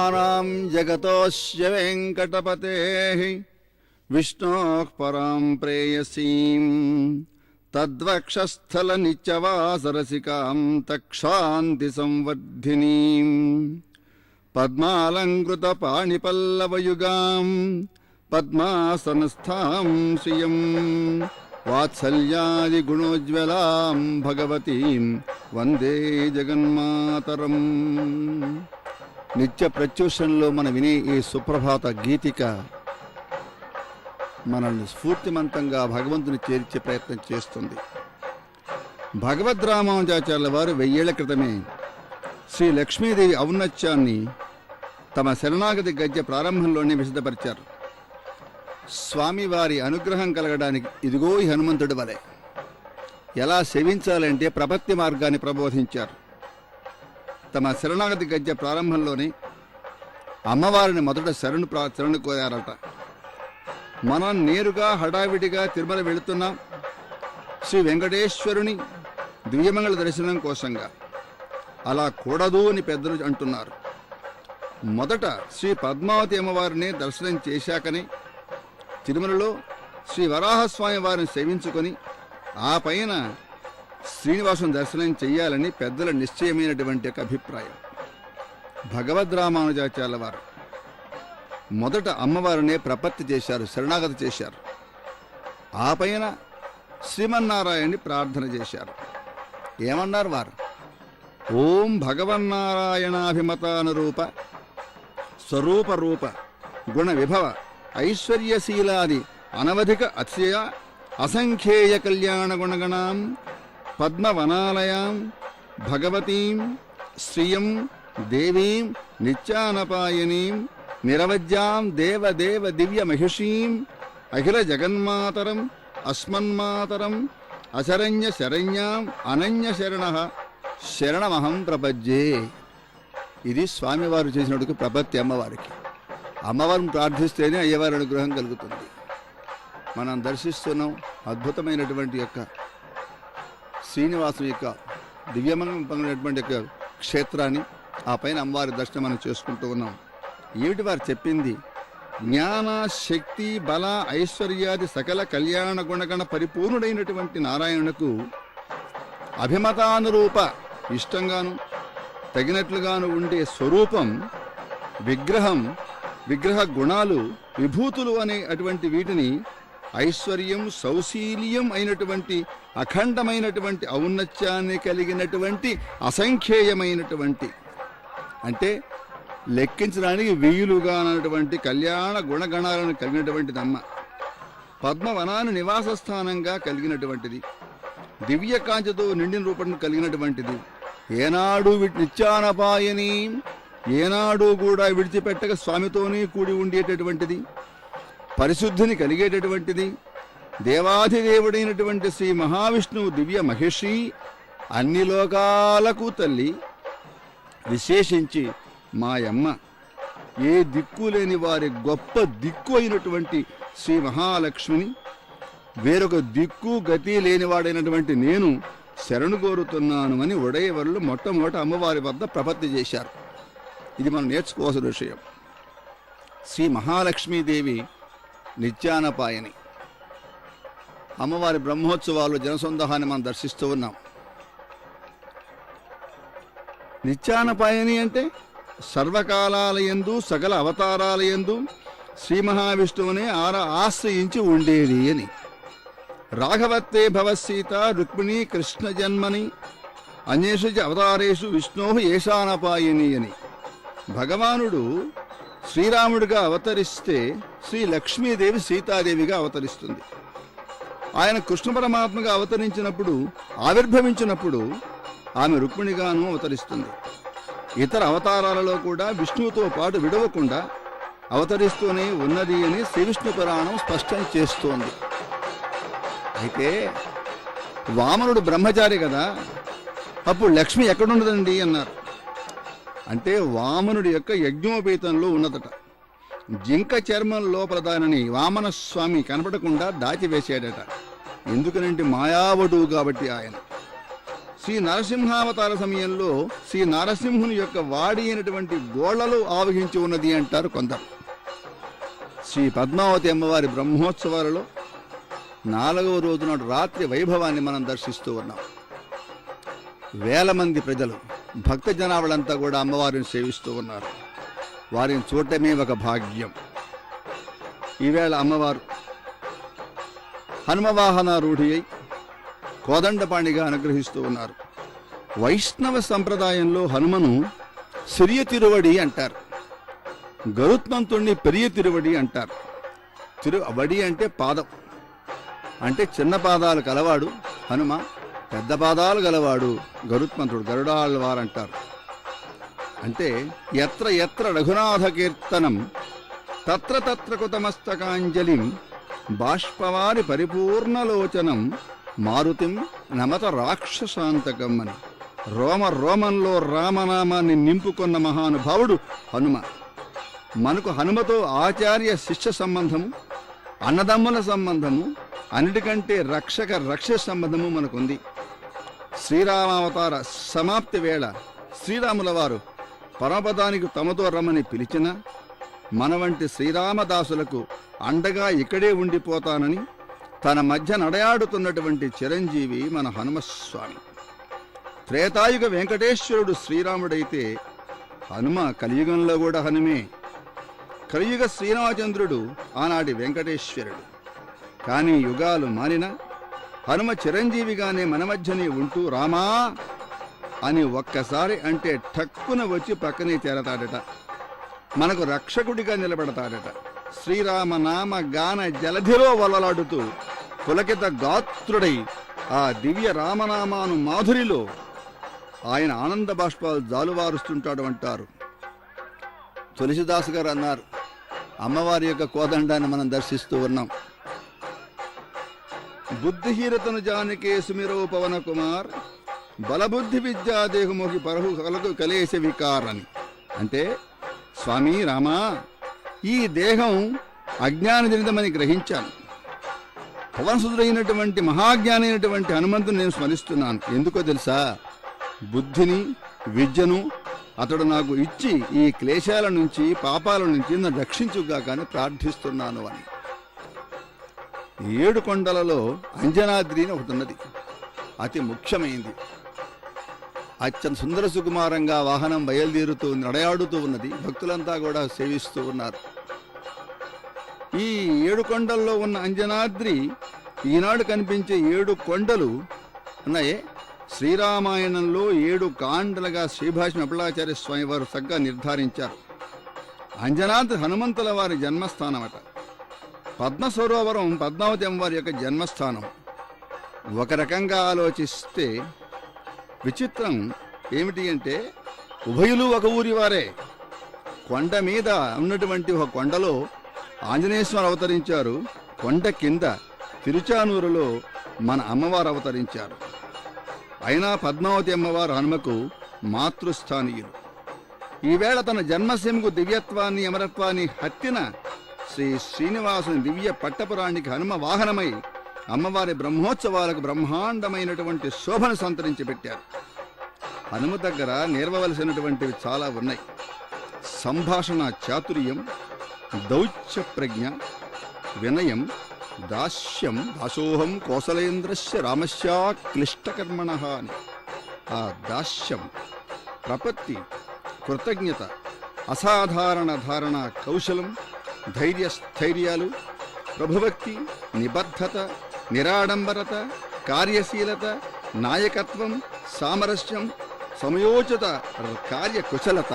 భూతానాం జగతోస్య వెంకటపతేః విష్ణోః పరాం ప్రేయసీం తద్వక్షస్థల నిత్యవాసరసికాం తక్షాంతి సంవర్ధినీం పద్మాలంకృత పాణిపల్లవయుగాం పద్మాసనస్థాం శ్రియం వాత్సల్యాది గుణోజ్వలాం భగవతీం వందే జగన్మాతరం. నిత్య ప్రత్యూషంలో మనం వినే ఈ సుప్రభాత గీతిక మనల్ని స్ఫూర్తిమంతంగా భగవంతుని చేర్చే ప్రయత్నం చేస్తుంది. భగవద్ రామానుజాచార్యుల వారు 1000 ఏళ్ల క్రితమే శ్రీ లక్ష్మీదేవి ఔన్నత్యాన్ని తమ శరణాగతి గద్య ప్రారంభంలోనే విశదపరిచారు. స్వామివారి అనుగ్రహం కలగడానికి ఇదిగో ఈ హనుమంతుడి వలె ఎలా సేవించాలంటే ప్రపత్తి మార్గాన్ని ప్రబోధించారు. తమ శరణాగతి గద్య ప్రారంభంలోనే అమ్మవారిని మొదట శరణు కోరారట. మనం నేరుగా హడావిడిగా తిరుమల వెళుతున్నాం శ్రీ వెంకటేశ్వరుని దివ్యమంగళ దర్శనం కోసంగా. అలా కూడదు అని పెద్దలు అంటున్నారు. మొదట శ్రీ పద్మావతి అమ్మవారిని దర్శనం చేశాకనే తిరుమలలో శ్రీ వరాహస్వామి వారిని సేవించుకొని ఆ పైన శ్రీనివాసం దర్శనం చెయ్యాలని పెద్దల నిశ్చయమైనటువంటి ఒక అభిప్రాయం. భగవద్ రామానుజాచార్యుల వారు మొదట అమ్మవారినే ప్రపత్తి చేశారు, శరణాగతి చేశారు. ఆ పైన శ్రీమన్నారాయణ్ణి ప్రార్థన చేశారు. ఏమన్నారు వారు? ఓం భగవన్నారాయణాభిమతానురూప స్వరూప రూప గుణ విభవ ఐశ్వర్యశీలాది అనవధిక అతిశయ అసంఖ్యేయ కళ్యాణ గుణగణాం పద్మవనాలయాం భగవతీం శ్రియం దేవీం నిత్యానపాయనీం నిరవజ్యాం దేవదేవ దివ్య మహిషీం అఖిల జగన్మాతరం అస్మన్మాతరం అశరణ్య శరణ్యాం అనన్య శరణ శరణమహం ప్రపజ్యే. ఇది స్వామివారు చేసినట్టుకు ప్రపత్తి అమ్మవారికి. అమ్మవారిని ప్రార్థిస్తేనే అయ్యవారి అనుగ్రహం కలుగుతుంది. మనం దర్శిస్తున్నాం అద్భుతమైనటువంటి యొక్క శ్రీనివాసం యొక్క దివ్యమంగళం పొందినటువంటి యొక్క క్షేత్రాన్ని. ఆ పైన అమ్మవారి దర్శనం మనం చేసుకుంటూ ఉన్నాం. ఏమిటి వారు చెప్పింది? జ్ఞాన శక్తి బల ఐశ్వర్యాది సకల కళ్యాణ గుణగణ పరిపూర్ణుడైనటువంటి నారాయణునకు అభిమతానురూప ఇష్టంగాను తగినట్లుగాను ఉండే స్వరూపం, విగ్రహం, విగ్రహ గుణాలు, విభూతులు అనే అటువంటి వీటిని ఐశ్వర్యం సౌశీల్యం అయినటువంటి అఖండమైనటువంటి ఔన్నత్యాన్ని కలిగినటువంటి అసంఖ్యేయమైనటువంటి అంటే లెక్కించడానికి వీలుగా అన్నటువంటి కళ్యాణ గుణగణాలను కలిగినటువంటిది అమ్మ. పద్మవనాన్ని నివాస స్థానంగా కలిగినటువంటిది, దివ్య కాంతితో నిండిన రూపం కలిగినటువంటిది, ఏనాడు నిత్యానపాయని ఏనాడు కూడా విడిచిపెట్టక స్వామితోనే కూడి ఉండేటటువంటిది, పరిశుద్ధిని కలిగేటటువంటిది, దేవాధిదేవుడైనటువంటి శ్రీ మహావిష్ణువు దివ్య మహిషి, అన్ని లోకాలకు తల్లి, విశేషించి మాయమ్మ, ఏ దిక్కు లేని వారి గొప్ప దిక్కు అయినటువంటి శ్రీ మహాలక్ష్మిని వేరొక దిక్కు గతి లేనివాడైనటువంటి నేను శరణు కోరుతున్నాను అని ఉడయవర్లు మొట్టమొదట అమ్మవారి వద్ద ప్రపత్తి చేశారు. ఇది మనం నేర్చుకోవాల్సిన విషయం. శ్రీ మహాలక్ష్మీదేవి నిత్యానపాయని. అమ్మవారి బ్రహ్మోత్సవాలు జనసందోహాన్ని మనం దర్శిస్తూ ఉన్నాం. నిత్యానపాయని అంటే సర్వకాలాలయందు సకల అవతారాలయందు శ్రీ మహావిష్ణువునే ఆశ్రయించి ఉండేది అని. రాఘవత్తే భవసీత రుక్మిణీ కృష్ణ జన్మని అన్యేషు అవతారేషు విష్ణో ఏషానపాయని అని. భగవానుడు శ్రీరాముడిగా అవతరిస్తే శ్రీ లక్ష్మీదేవి సీతాదేవిగా అవతరిస్తుంది. ఆయన కృష్ణ పరమాత్మగా అవతరించినప్పుడు ఆవిర్భవించినప్పుడు ఆమె రుక్మిణిగాను అవతరిస్తుంది. ఇతర అవతారాలలో కూడా విష్ణువుతో పాటు విడవకుండా అవతరిస్తూనే ఉన్నది అని శ్రీ విష్ణు పురాణం స్పష్టం చేస్తోంది. అయితే వామనుడు బ్రహ్మచారి కదా, అప్పుడు లక్ష్మి ఎక్కడున్నదండి అన్నారు. అంటే వామనుడి యొక్క యజ్ఞోపేతంలో ఉన్నదట. జింక చర్మం లోపల దానిని వామన స్వామి కనపడకుండా దాచివేశాడట. ఎందుకనంటే మాయావటువు కాబట్టి ఆయన. శ్రీ నరసింహావతార సమయంలో శ్రీ నరసింహుని యొక్క వాడి అయినటువంటి గోళ్లలో ఆవహించి ఉన్నది అంటారు కొందరు. శ్రీ పద్మావతి అమ్మవారి బ్రహ్మోత్సవాలలో 4వ రోజు నాడు రాత్రి వైభవాన్ని మనం దర్శిస్తూ ఉన్నాం. వేల మంది ప్రజలు భక్త జనాభాలంతా కూడా అమ్మవారిని సేవిస్తూ ఉన్నారు. వారిని చూడటమే ఒక భాగ్యం. ఈవేళ అమ్మవారు హనుమవాహనారూఢి అయి కోదండపాణిగా అనుగ్రహిస్తూ ఉన్నారు. వైష్ణవ సంప్రదాయంలో హనుమను సిరియ తిరువడి అంటారు, గరుత్మంతుణ్ణి పెరియ తిరువడి అంటారు. వడి అంటే పాదం, అంటే చిన్న పాదాలు కలవాడు హనుమ, పెద్ద పాదాలు గలవాడు గరుత్మంతుడు, గరుడాళ్వారంటారు. అంటే ఎత్ర ఎత్ర రఘునాథ కీర్తనం తత్ర తత్ర కృతమస్తకాంజలిం బాష్పవారి పరిపూర్ణలోచనం మారుతిం నమత రాక్షసాంతకం అని రోమంలో రామనామాన్ని నింపుకొన్న మహానుభావుడు హనుమ. మనకు హనుమతో ఆచార్య శిష్య సంబంధము, అన్నదమ్ముల సంబంధము, అన్నిటికంటే రక్ష సంబంధము మనకుంది. శ్రీరామావతార సమాప్తి వేళ శ్రీరాముల వారు పరమపదానికి తమతో రమ్మని పిలిచిన మన వంటి శ్రీరామదాసులకు అండగా ఇక్కడే ఉండిపోతానని తన మధ్య నడయాడుతున్నటువంటి చిరంజీవి మన హనుమస్వామి. త్రేతాయుగ వెంకటేశ్వరుడు శ్రీరాముడైతే హనుమ కలియుగంలో కూడా హనుమే. కలియుగ శ్రీరామచంద్రుడు ఆనాటి వెంకటేశ్వరుడు. కానీ యుగాలు మారిన హనుమ చిరంజీవిగానే మన మధ్యనే ఉంటూ రామా అని ఒక్కసారి అంటే ఠక్కున వచ్చి పక్కనే చేరతాడట. మనకు రక్షకుడిగా నిలబడతాడట. శ్రీరామనామ గాన జలధిలో వలలాడుతూ పులకిత గాత్రుడై ఆ దివ్య రామనామాను మాధురిలో ఆయన ఆనంద బాష్పాలు జాలువారుస్తుంటాడు అంటారు. తులసిదాసు గారు అన్నారు, అమ్మవారి యొక్క కోదండాన్ని మనం దర్శిస్తూ ఉన్నాం. బుద్ధిహీరతను జానకే సుమిరో పవన కుమార్ బలబుద్ధి విద్యాదేహమోహి పరహు కలకు కలేశ వికారని. అంటే స్వామి రామా, ఈ దేహం అజ్ఞానజనితమని గ్రహించాను. పవనసుదుడైనటువంటి మహాజ్ఞాని అయినటువంటి హనుమంతుని నేను స్మరిస్తున్నాను. ఎందుకో తెలుసా? బుద్ధిని విద్యను అతడు నాకు ఇచ్చి ఈ క్లేశాల నుంచి పాపాల నుంచి నన్ను రక్షించుగా కానీ ప్రార్థిస్తున్నాను అని. 7 కొండలలో అంజనాద్రి అని ఒకటి ఉన్నది, అతి ముఖ్యమైంది. అత్యంత సుందర సుకుమారంగా వాహనం బయలుదేరుతూ నడయాడుతూ ఉన్నది. భక్తులంతా కూడా సేవిస్తూ ఉన్నారు. ఈ 7 కొండల్లో ఉన్న అంజనాద్రి ఈనాడు కనిపించే 7 కొండలు ఉన్నాయే, శ్రీరామాయణంలో 7 కాండలుగా శ్రీభాష్యం అప్పలాచార్య స్వామి వారు చక్కగా నిర్ధారించారు. అంజనాద్రి హనుమంతుల వారి జన్మస్థానమట. పద్మసరోవరం పద్మావతి అమ్మవారి యొక్క జన్మస్థానం. ఒక రకంగా ఆలోచిస్తే విచిత్రం ఏమిటి అంటే, ఉభయులు ఒక ఊరి వారే. కొండ మీద ఉన్నటువంటి ఒక కొండలో ఆంజనేయస్వామి అవతరించారు, కొండ కింద తిరుచానూరులో మన అమ్మవారు అవతరించారు. అయినా పద్మావతి అమ్మవారు హనుమకు మాతృస్థానీయులు. ఈవేళ తన జన్మసీమకు దివ్యత్వాన్ని అమరత్వాన్ని హత్తిన శ్రీ శ్రీనివాసుని దివ్య పట్టపురాణికి హనుమ వాహనమై అమ్మవారి బ్రహ్మోత్సవాలకు బ్రహ్మాండమైనటువంటి శోభను సంతరించి పెట్టారు. హనుమ దగ్గర నేర్వవలసినటువంటివి చాలా ఉన్నాయి. సంభాషణ చాతుర్యం, దౌత్య ప్రజ్ఞ, వినయం, దాస్యం, దాసోహం కోసలేంద్రస్య రామస్యా క్లిష్టకర్మణ అని. ఆ దాస్యం, ప్రపత్తి, కృతజ్ఞత, అసాధారణ ధారణ కౌశలం, ధైర్యస్థైర్యాలు, ప్రభుభక్తి, నిబద్ధత, నిరాడంబరత, కార్యశీలత, నాయకత్వం, సామరస్యం, సమయోచిత కార్యకుశలత.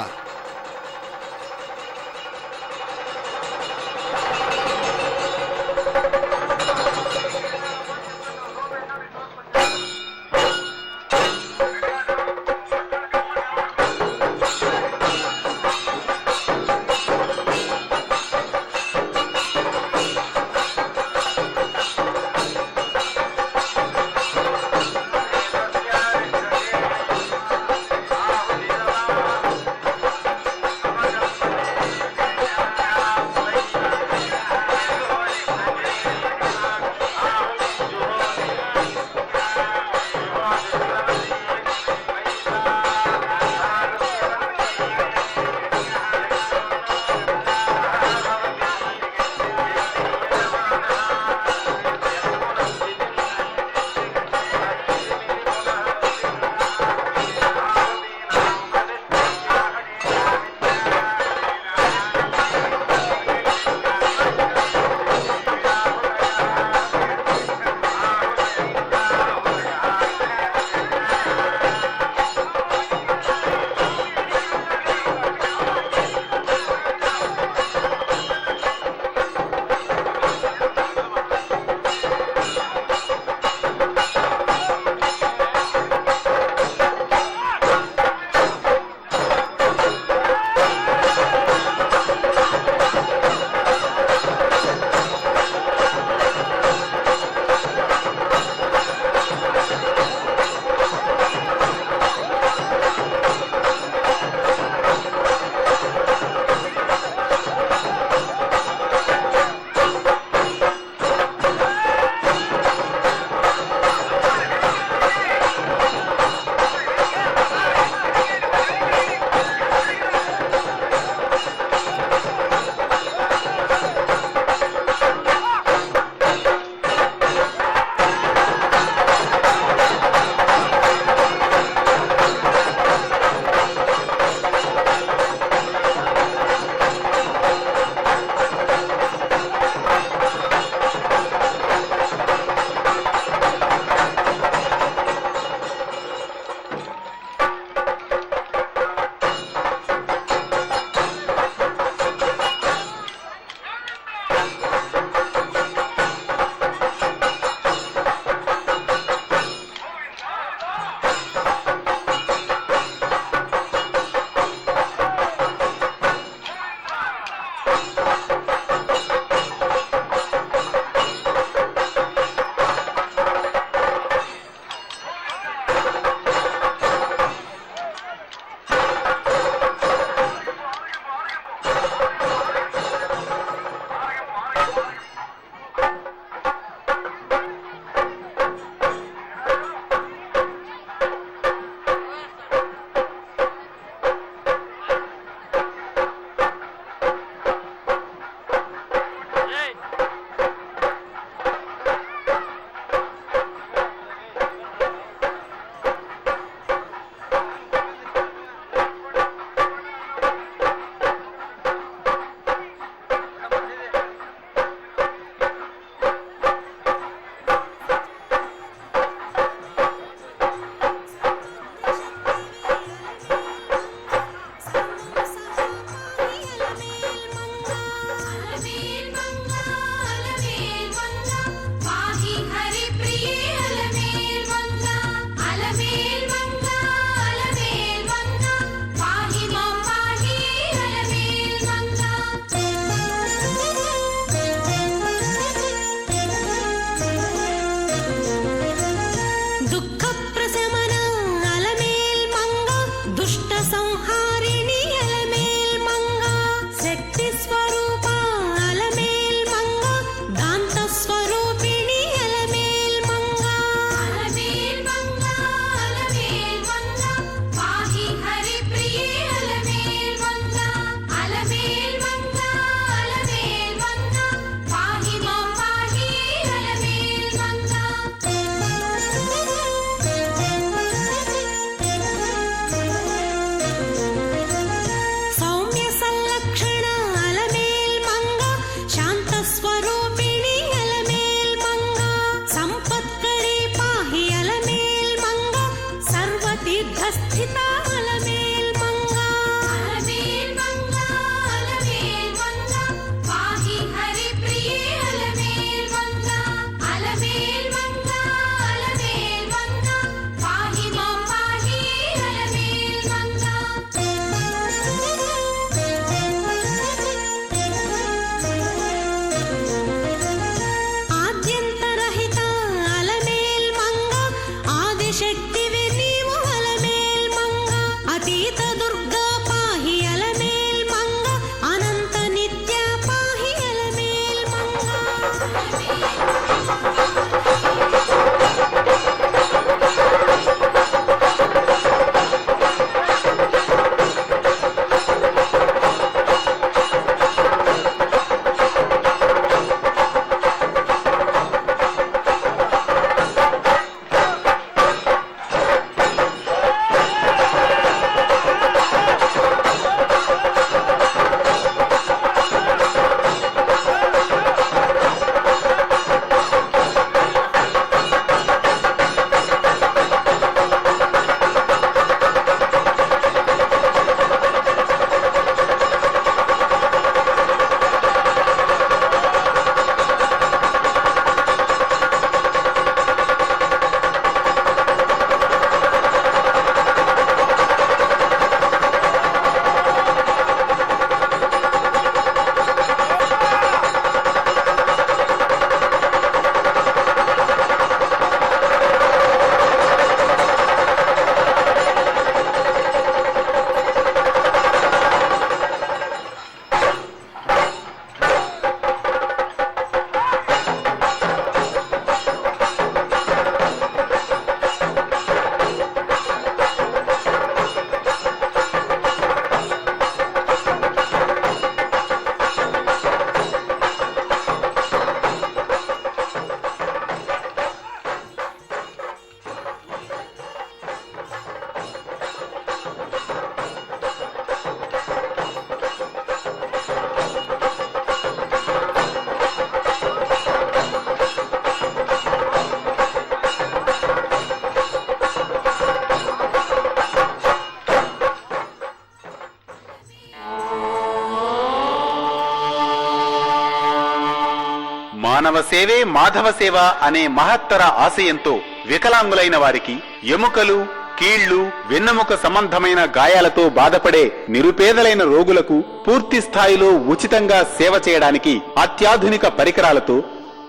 మానవ సేవే మాధవ సేవ అనే మహత్తర ఆశయంతో వికలాంగులైన వారికి ఎముకలు, కీళ్లు, వెన్నెముక సంబంధమైన గాయాలతో బాధపడే నిరుపేదలైన రోగులకు పూర్తి స్థాయిలో ఉచితంగా సేవ చేయడానికి అత్యాధునిక పరికరాలతో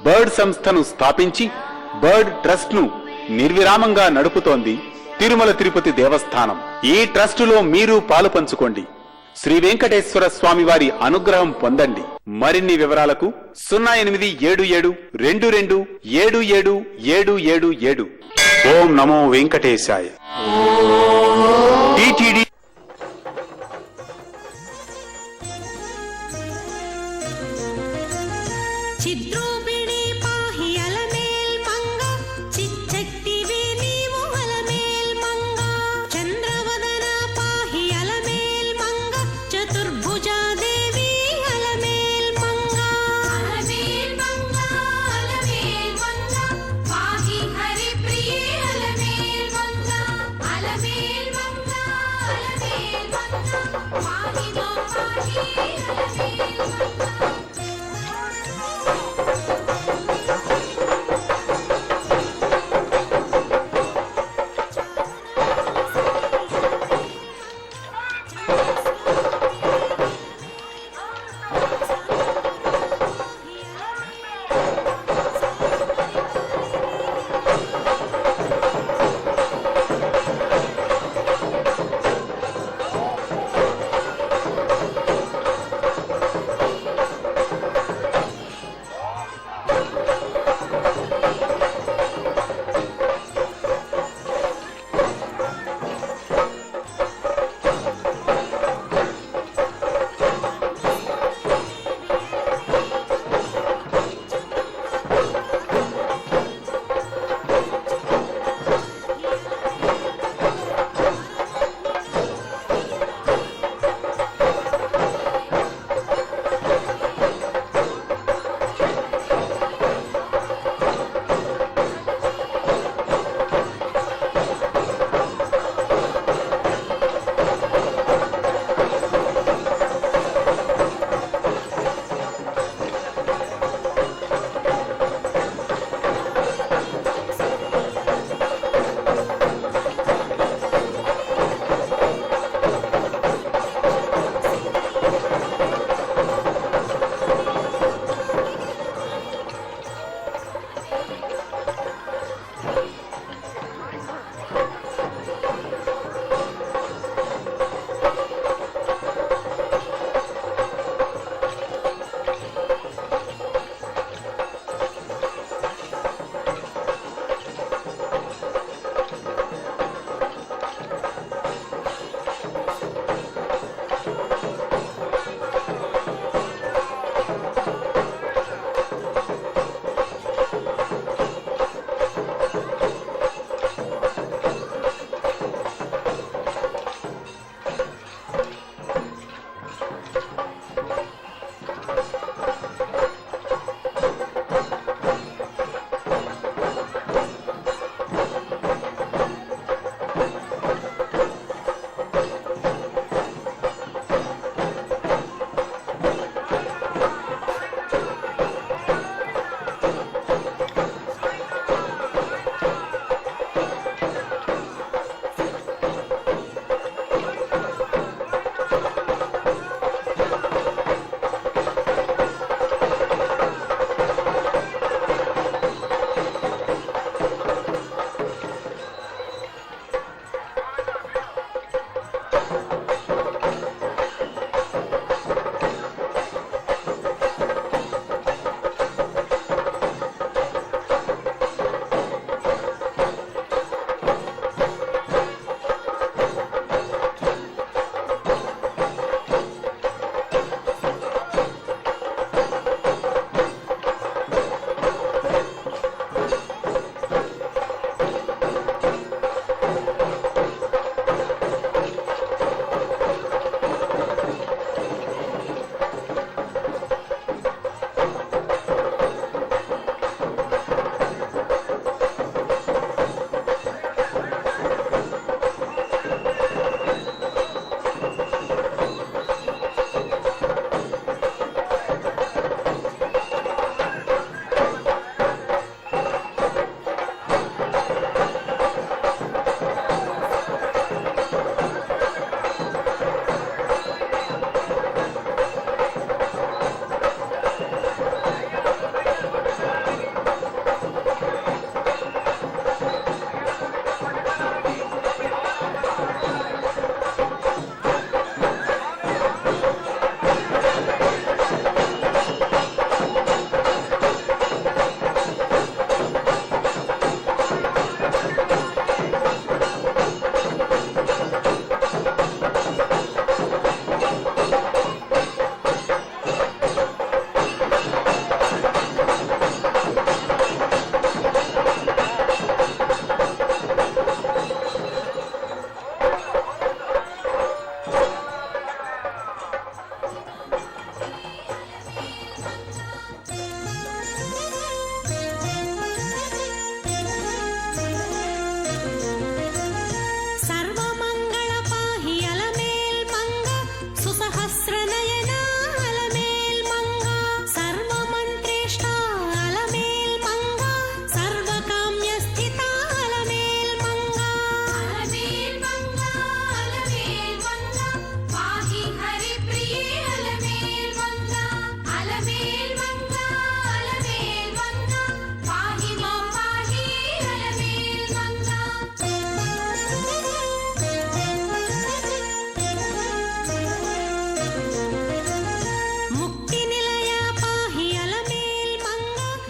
బర్డ్ సంస్థను స్థాపించి బర్డ్ ట్రస్ట్ ను నిర్విరామంగా నడుపుతోంది తిరుమల తిరుపతి దేవస్థానం. ఈ ట్రస్టులో మీరు పాలు పంచుకోండి. శ్రీ వెంకటేశ్వర స్వామి వారి అనుగ్రహం పొందండి. మరిన్ని వివరాలకు 0877227777. ఓం నమో వెంకటేశాయ. టిటిడి చిద్రూపిణి పాహి అలమేల్ మంగ చిచ్చట్టివే నీవు అలమేల్ మంగ చంద్రవదన పాహి అలమేల్ మంగ చతుర్భుజా దేవి అలమేల్ మంగ అలమేల్ మంగ అలమేల్ మంగ పాహి హరి ప్రియే అలమేల్ మంగ అలమేల్ మంగ అలమేల్ మంగ పాహి గో పాహి అలమేల్ మంగ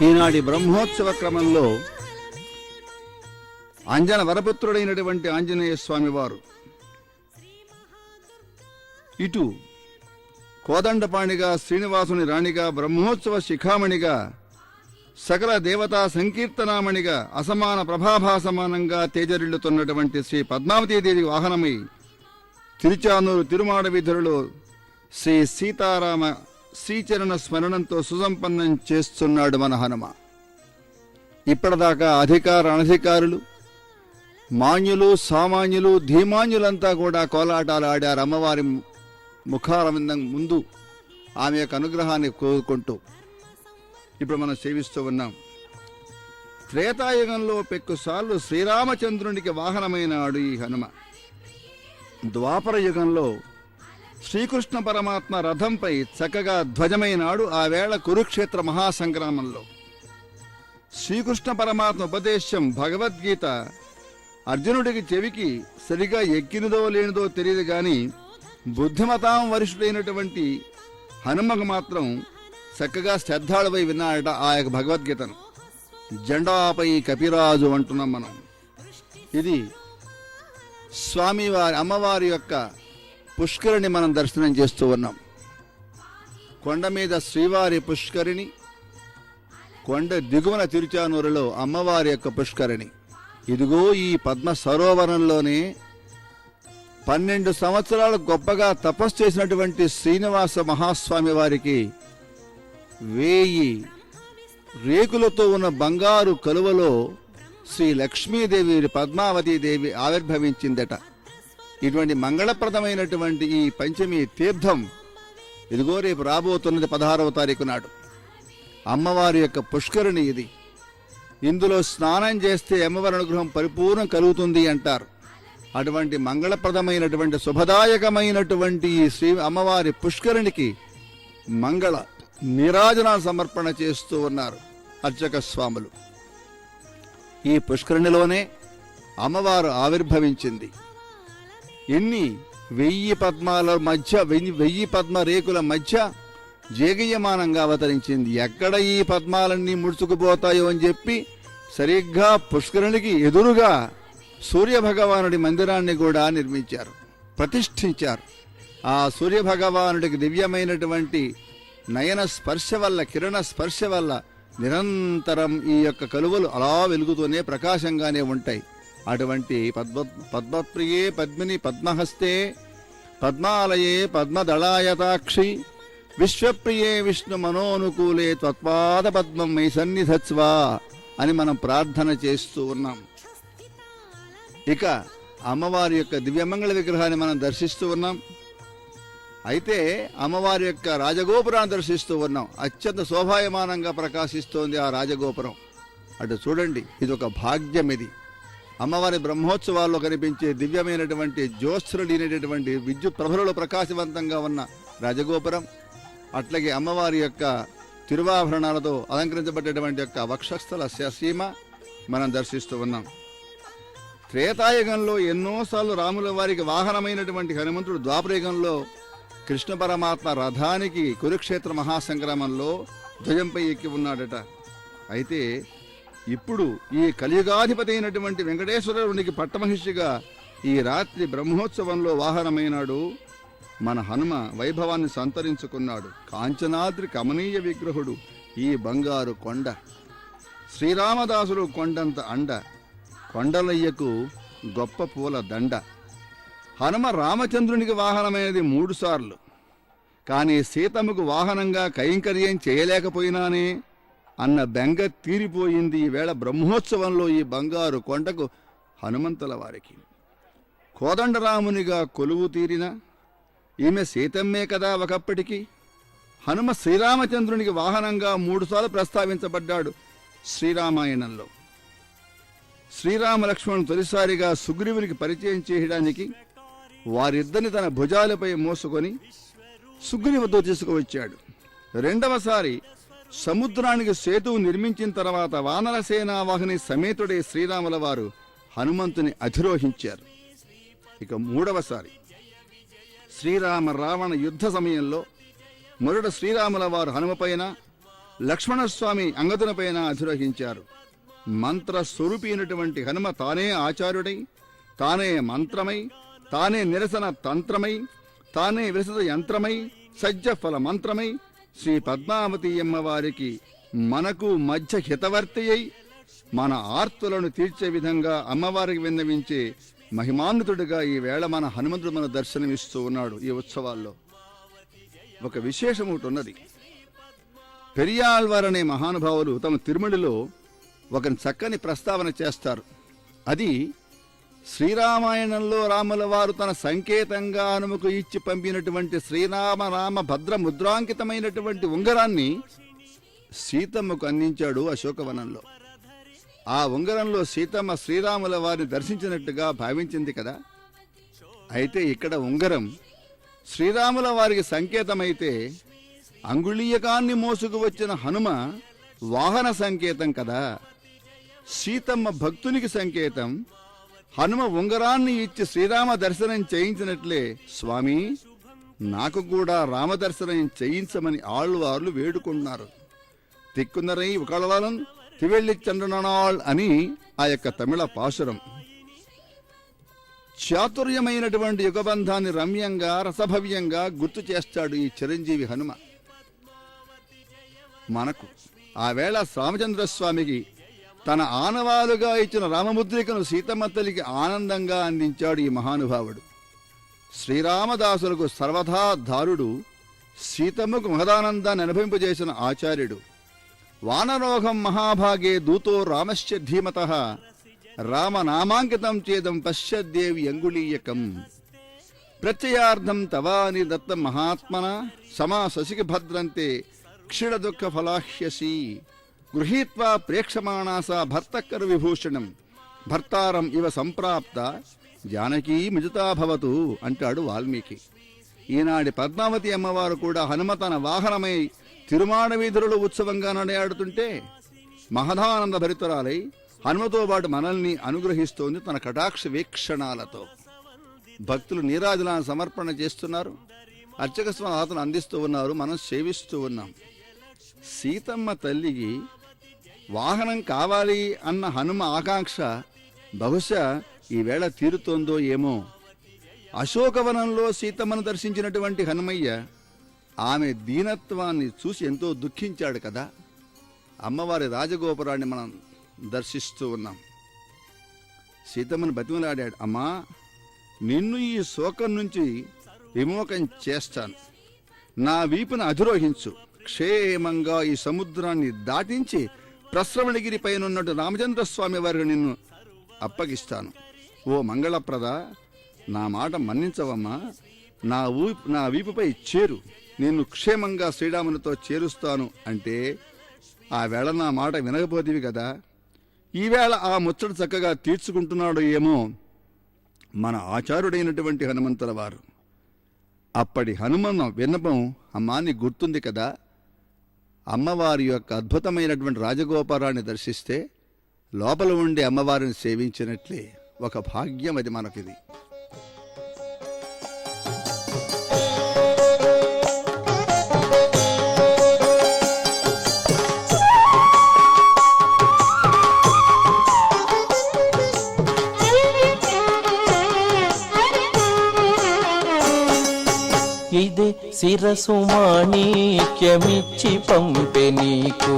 ఈనాటి బ్రహ్మోత్సవ క్రమంలో అంజన వరపుత్రుడైనటువంటి ఆంజనేయ స్వామి వారు ఇటు కోదండపాణిగా, శ్రీనివాసుని రాణిగా, బ్రహ్మోత్సవ శిఖామణిగా, సకల దేవతా సంకీర్తనామణిగా, అసమాన ప్రభాభాసమానంగా తేజరిల్లుతున్నటువంటి శ్రీ పద్మావతీదేవి వాహనమై తిరుచానూరు తిరుమాడ వీధులలో శ్రీ సీతారామ శ్రీచరణ స్మరణంతో సుసంపన్నం చేస్తున్నాడు మన హనుమ. ఇప్పటిదాకా అధికార అనధికారులు, మాన్యులు, సామాన్యులు, ధీమాన్యులంతా కూడా కోలాటాలు ఆడారు అమ్మవారి ముఖారవిందం ముందు ఆమె యొక్క అనుగ్రహాన్ని కోరుకుంటూ. ఇప్పుడు మనం సేవిస్తూ ఉన్నాం. త్రేతాయుగంలో పెక్కుసార్లు శ్రీరామచంద్రునికి వాహనమైనాడు ఈ హనుమ. ద్వాపర యుగంలో శ్రీకృష్ణ పరమాత్మ రథంపై చక్కగా ధ్వజమైనాడు. ఆ వేళ కురుక్షేత్ర మహాసంగ్రామంలో శ్రీకృష్ణ పరమాత్మ ఉపదేశం భగవద్గీత అర్జునుడికి చెవికి సరిగా ఎక్కినదో లేనిదో తెలియదు గాని బుద్ధిమతాం వరిష్ఠుడైనటువంటి హనుమకు మాత్రం చక్కగా శ్రద్ధాళువై విన్నాడట ఆ యొక్క భగవద్గీతను. జెండాపై కపిరాజు అంటున్నాం మనం. ఇది స్వామివారి అమ్మవారి యొక్క పుష్కరిణి మనం దర్శనం చేస్తూ ఉన్నాం. కొండ మీద శ్రీవారి పుష్కరిణి, కొండ దిగువన తిరుచానూరులో అమ్మవారి యొక్క పుష్కరిణి. ఇదిగో ఈ పద్మ సరోవరంలోనే 12 సంవత్సరాలు గొప్పగా తపస్సు చేసినటువంటి శ్రీనివాస మహాస్వామి వారికి 1000 రేకులతో ఉన్న బంగారు కలువలో శ్రీ లక్ష్మీదేవి పద్మావతీదేవి ఆవిర్భవించిందట. ఇటువంటి మంగళప్రదమైనటువంటి ఈ పంచమి తీర్థం ఇదిగో రేపు రాబోతున్నది 16వ తారీఖు నాడు. అమ్మవారి యొక్క పుష్కరిణి ఇది. ఇందులో స్నానం చేస్తే అమ్మవారి అనుగ్రహం పరిపూర్ణం కలుగుతుంది అంటారు. అటువంటి మంగళప్రదమైనటువంటి శుభదాయకమైనటువంటి ఈ శ్రీ అమ్మవారి పుష్కరిణికి మంగళ నీరాజనాలు సమర్పణ చేస్తూ ఉన్నారు అర్చక స్వాములు. ఈ పుష్కరిణిలోనే అమ్మవారు ఆవిర్భవించింది. ఎన్ని 1000 పద్మాల మధ్య 1000 పద్మ రేకుల మధ్య జేగీయమానంగా అవతరించింది. ఎక్కడ ఈ పద్మాలన్నీ ముడుచుకుపోతాయో అని చెప్పి సరిగ్గా పుష్కరిణికి ఎదురుగా సూర్యభగవానుడి మందిరాన్ని కూడా నిర్మించారు, ప్రతిష్ఠించారు. ఆ సూర్యభగవానుడికి దివ్యమైనటువంటి నయన స్పర్శ వల్ల, కిరణ స్పర్శ వల్ల నిరంతరం ఈ యొక్క కలువలు అలా వెలుగుతూనే ప్రకాశంగానే ఉంటాయి. అటువంటి పద్మప్రియే పద్మిని పద్మహస్తే పద్మాలయే పద్మదళాయతాక్షి విశ్వప్రియే విష్ణు మనోనుకూలే త్వత్పాద పద్మం మై సన్నిధత్స్వా అని మనం ప్రార్థన చేస్తూ ఉన్నాం. ఇక అమ్మవారి యొక్క దివ్యమంగళ విగ్రహాన్ని మనం దర్శిస్తూ ఉన్నాం. అయితే అమ్మవారి యొక్క రాజగోపురాన్ని దర్శిస్తూ ఉన్నాం. అత్యంత శోభాయమానంగా ప్రకాశిస్తోంది ఆ రాజగోపురం. అటు చూడండి, ఇది ఒక భాగ్యం. ఇది అమ్మవారి బ్రహ్మోత్సవాల్లో కనిపించే దివ్యమైనటువంటి జ్యోత్స్రుడైనటువంటి విద్యుత్ ప్రభలలో ప్రకాశవంతంగా ఉన్న రాజగోపురం. అట్లాగే అమ్మవారి యొక్క తిరువాభరణాలతో అలంకరించబడ్డటువంటి యొక్క వక్షస్థల సీమ మనం దర్శిస్తూ ఉన్నాం. త్రేతాయుగంలో ఎన్నోసార్లు రాముల వారికి వాహనమైనటువంటి హనుమంతుడు ద్వాపరయుగంలో కృష్ణ పరమాత్మ రథానికి కురుక్షేత్ర మహాసంగ్రామంలో ధ్వజంపై ఎక్కి ఉన్నాడట. అయితే ఇప్పుడు ఈ కలియుగాధిపతి అయినటువంటి వెంకటేశ్వరునికి పట్టమహిషిగా ఈ రాత్రి బ్రహ్మోత్సవంలో వాహనమైనాడు మన హనుమ. వైభవాన్ని సంతరించుకున్నాడు. కాంచనాద్రి కమనీయ విగ్రహుడు ఈ బంగారు కొండ. శ్రీరామదాసుడు కొండంత అండ, కొండలయ్యకు గొప్ప పూల దండ. హనుమ రామచంద్రునికి వాహనమైనది 3 సార్లు. కానీ సీతమ్మకు వాహనంగా కైంకర్యం చేయలేకపోయినానే అన్న బెంగ తీరిపోయింది ఈవేళ బ్రహ్మోత్సవంలో ఈ బంగారు కొండకు హనుమంతుల వారికి. కోదండరామునిగా కొలువు తీరిన ఈమె సీతమ్మే కదా ఒకప్పటికి. హనుమ శ్రీరామచంద్రునికి వాహనంగా 3 సార్లు ప్రస్తావించబడ్డాడు శ్రీరామాయణంలో. శ్రీరామ లక్ష్మణుడు తొలిసారిగా సుగ్రీవునికి పరిచయం చేయడానికి వారిద్దరిని తన భుజాలపై మోసుకొని సుగ్రీవుతో తీసుకువచ్చాడు. రెండవసారి సముద్రానికి సేతువు నిర్మించిన తర్వాత వానరసేనా వాహిని సమేతుడే శ్రీరాముల వారు హనుమంతుని అధిరోహించారు. ఇక 3వసారి శ్రీరామ రావణ యుద్ధ సమయంలో మొదట శ్రీరాముల వారు హనుమపైన, లక్ష్మణస్వామి అంగదునిపైన అధిరోహించారు. మంత్ర స్వరూపైనటువంటి హనుమ తానే ఆచార్యుడై, తానే మంత్రమై, తానే నిరసన తంత్రమై, తానే విరసత యంత్రమై, సజ్జఫల మంత్రమై, శ్రీ పద్మావతి అమ్మవారికి మనకు మధ్య హితవర్తి అయి మన ఆర్తులను తీర్చే విధంగా అమ్మవారికి విన్నవించే మహిమాన్వితుడిగా ఈ వేళ మన హనుమంతుడు మన దర్శనమిస్తూ ఉన్నాడు. ఈ ఉత్సవాల్లో ఒక విశేషం ఒకటి ఉన్నది. పెరియాళ్వార్ అనే మహానుభావులు తమ తిరుమడిలో ఒక చక్కని ప్రస్తావన చేస్తారు. అది శ్రీరామాయణంలో రాముల వారు తన సంకేతంగా హనుమకు ఇచ్చి పంపినటువంటి శ్రీరామ భద్ర ముద్రాంకితమైనటువంటి ఉంగరాన్ని సీతమ్మకు అందించాడు అశోకవనంలో. ఆ ఉంగరంలో సీతమ్మ శ్రీరాముల వారిని దర్శించినట్టుగా భావించింది కదా. అయితే ఇక్కడ ఉంగరం శ్రీరాముల వారికి సంకేతమైతే అంగుళీయకాన్ని మోసుకు వచ్చిన హనుమ వాహన సంకేతం కదా. సీతమ్మ భక్తునికి సంకేతం. హనుమ ఉంగరాన్ని ఇచ్చి శ్రీరామ దర్శనం చేయించినట్లే స్వామి నాకు కూడా రామదర్శనం చేయించమని ఆళ్వార్లు వేడుకుంటున్నారు. తిక్కున్నరై ఒకళవాలం తివెళ్ళి చంద్రనాళ్ అని ఆ యొక్క తమిళ పాసురం. చాతుర్యమైనటువంటి యుగబంధాన్ని రమ్యంగా రసభవ్యంగా గుర్తు చేస్తాడు ఈ చిరంజీవి హనుమ మనకు. ఆ వేళ రామచంద్రస్వామికి తన ఆనవాలుగా ఇచ్చిన రామముద్రికను సీతమ్మ తల్లికి ఆనందంగా అందించాడు ఈ మహానుభావుడు. శ్రీరామదాసులకు సర్వథా దారుడు, సీతమ్మకు మహదానందాన్ని అనుభవింపజేసిన ఆచార్యుడు. వానరోహం మహాభాగే దూతో రామశ్చ ధీమతః రామనామాంకితం చేదం పశ్యద్దేవి అంగుళీయకం ప్రత్యయార్థం తవాని దత్తం మహాత్మన సమా శశికి భద్రంతే క్షీణ దుఃఖ ఫలాహ్యసి గృహీత్వా ప్రేక్షమాణాస భర్తకర విభూషణం భర్తారం ఇవ సంప్రాప్త జానకీ మిజుతాభవతు అంటాడు వాల్మీకి. ఈనాటి పద్మావతి అమ్మవారు కూడా హనుమ తన వాహనమై తిరుమాడ వీధులలో ఉత్సవంగా నడయాడుతుంటే మహదానంద భరితురాలై హనుమతో పాటు మనల్ని అనుగ్రహిస్తోంది తన కటాక్ష వీక్షణాలతో. భక్తులు నీరాజనాన్ని సమర్పణ చేస్తున్నారు, అర్చక స్వాహాలను అందిస్తూ ఉన్నారు, మనం సేవిస్తూ ఉన్నాం. సీతమ్మ తల్లికి వాహనం కావాలి అన్న హనుమ ఆకాంక్ష బహుశా ఈవేళ తీరుతోందో ఏమో. అశోకవనంలో సీతమ్మను దర్శించినటువంటి హనుమయ్య ఆమె దీనత్వాన్ని చూసి ఎంతో దుఃఖించాడు కదా. అమ్మవారి రాజగోపురాన్ని మనం దర్శిస్తూ ఉన్నాం. సీతమ్మను బతిమలాడాడు, అమ్మా నిన్ను ఈ శోకం నుంచి విమోకం చేస్తాను, నా వీపును అధిరోహించు, క్షేమంగా ఈ సముద్రాన్ని దాటించి ప్రశ్రవణగిరి పైనున్నట్టు రామచంద్రస్వామి వారికి నిన్ను అప్పగిస్తాను. ఓ మంగళప్రద, నా మాట మన్నించవమ్మా, నా వీపుపై చేరు, నిన్ను క్షేమంగా శ్రీరామునితో చేరుస్తాను అంటే ఆ వేళ నా మాట వినకపోతేవి కదా. ఈవేళ ఆ ముచ్చట చక్కగా తీర్చుకుంటున్నాడు ఏమో మన ఆచార్యుడైనటువంటి హనుమంతుల వారు. అప్పటి హనుమన్న విన్నపం అమ్మాని గుర్తుంది కదా. అమ్మవారి యొక్క అద్భుతమైనటువంటి రాజగోపురాన్ని దర్శిస్తే లోపల ఉండి అమ్మవారిని సేవించినట్లే ఒక భాగ్యం అది మనకిది. ఇదే శిరసు మాణిక్యమిచ్చి పంపె నీకు,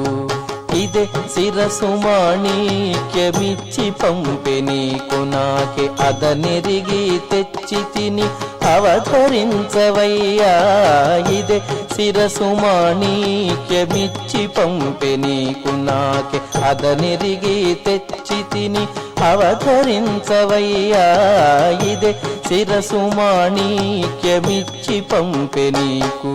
ఇదే శిరసు మాణిక్యమిచ్చి పంపె నీకు, నాకే అదనెరిగి తెచ్చి తిని అవతరించవయ్యా. ఇదే శిరసు మాణిక్యమిచ్చి పంపె నీకు, నాకే అదనెరిగి తెచ్చి తిని అవతరించవయ్యా. ఇదే శిరసు మాణిక్యమిచ్చి పంపె నీకు.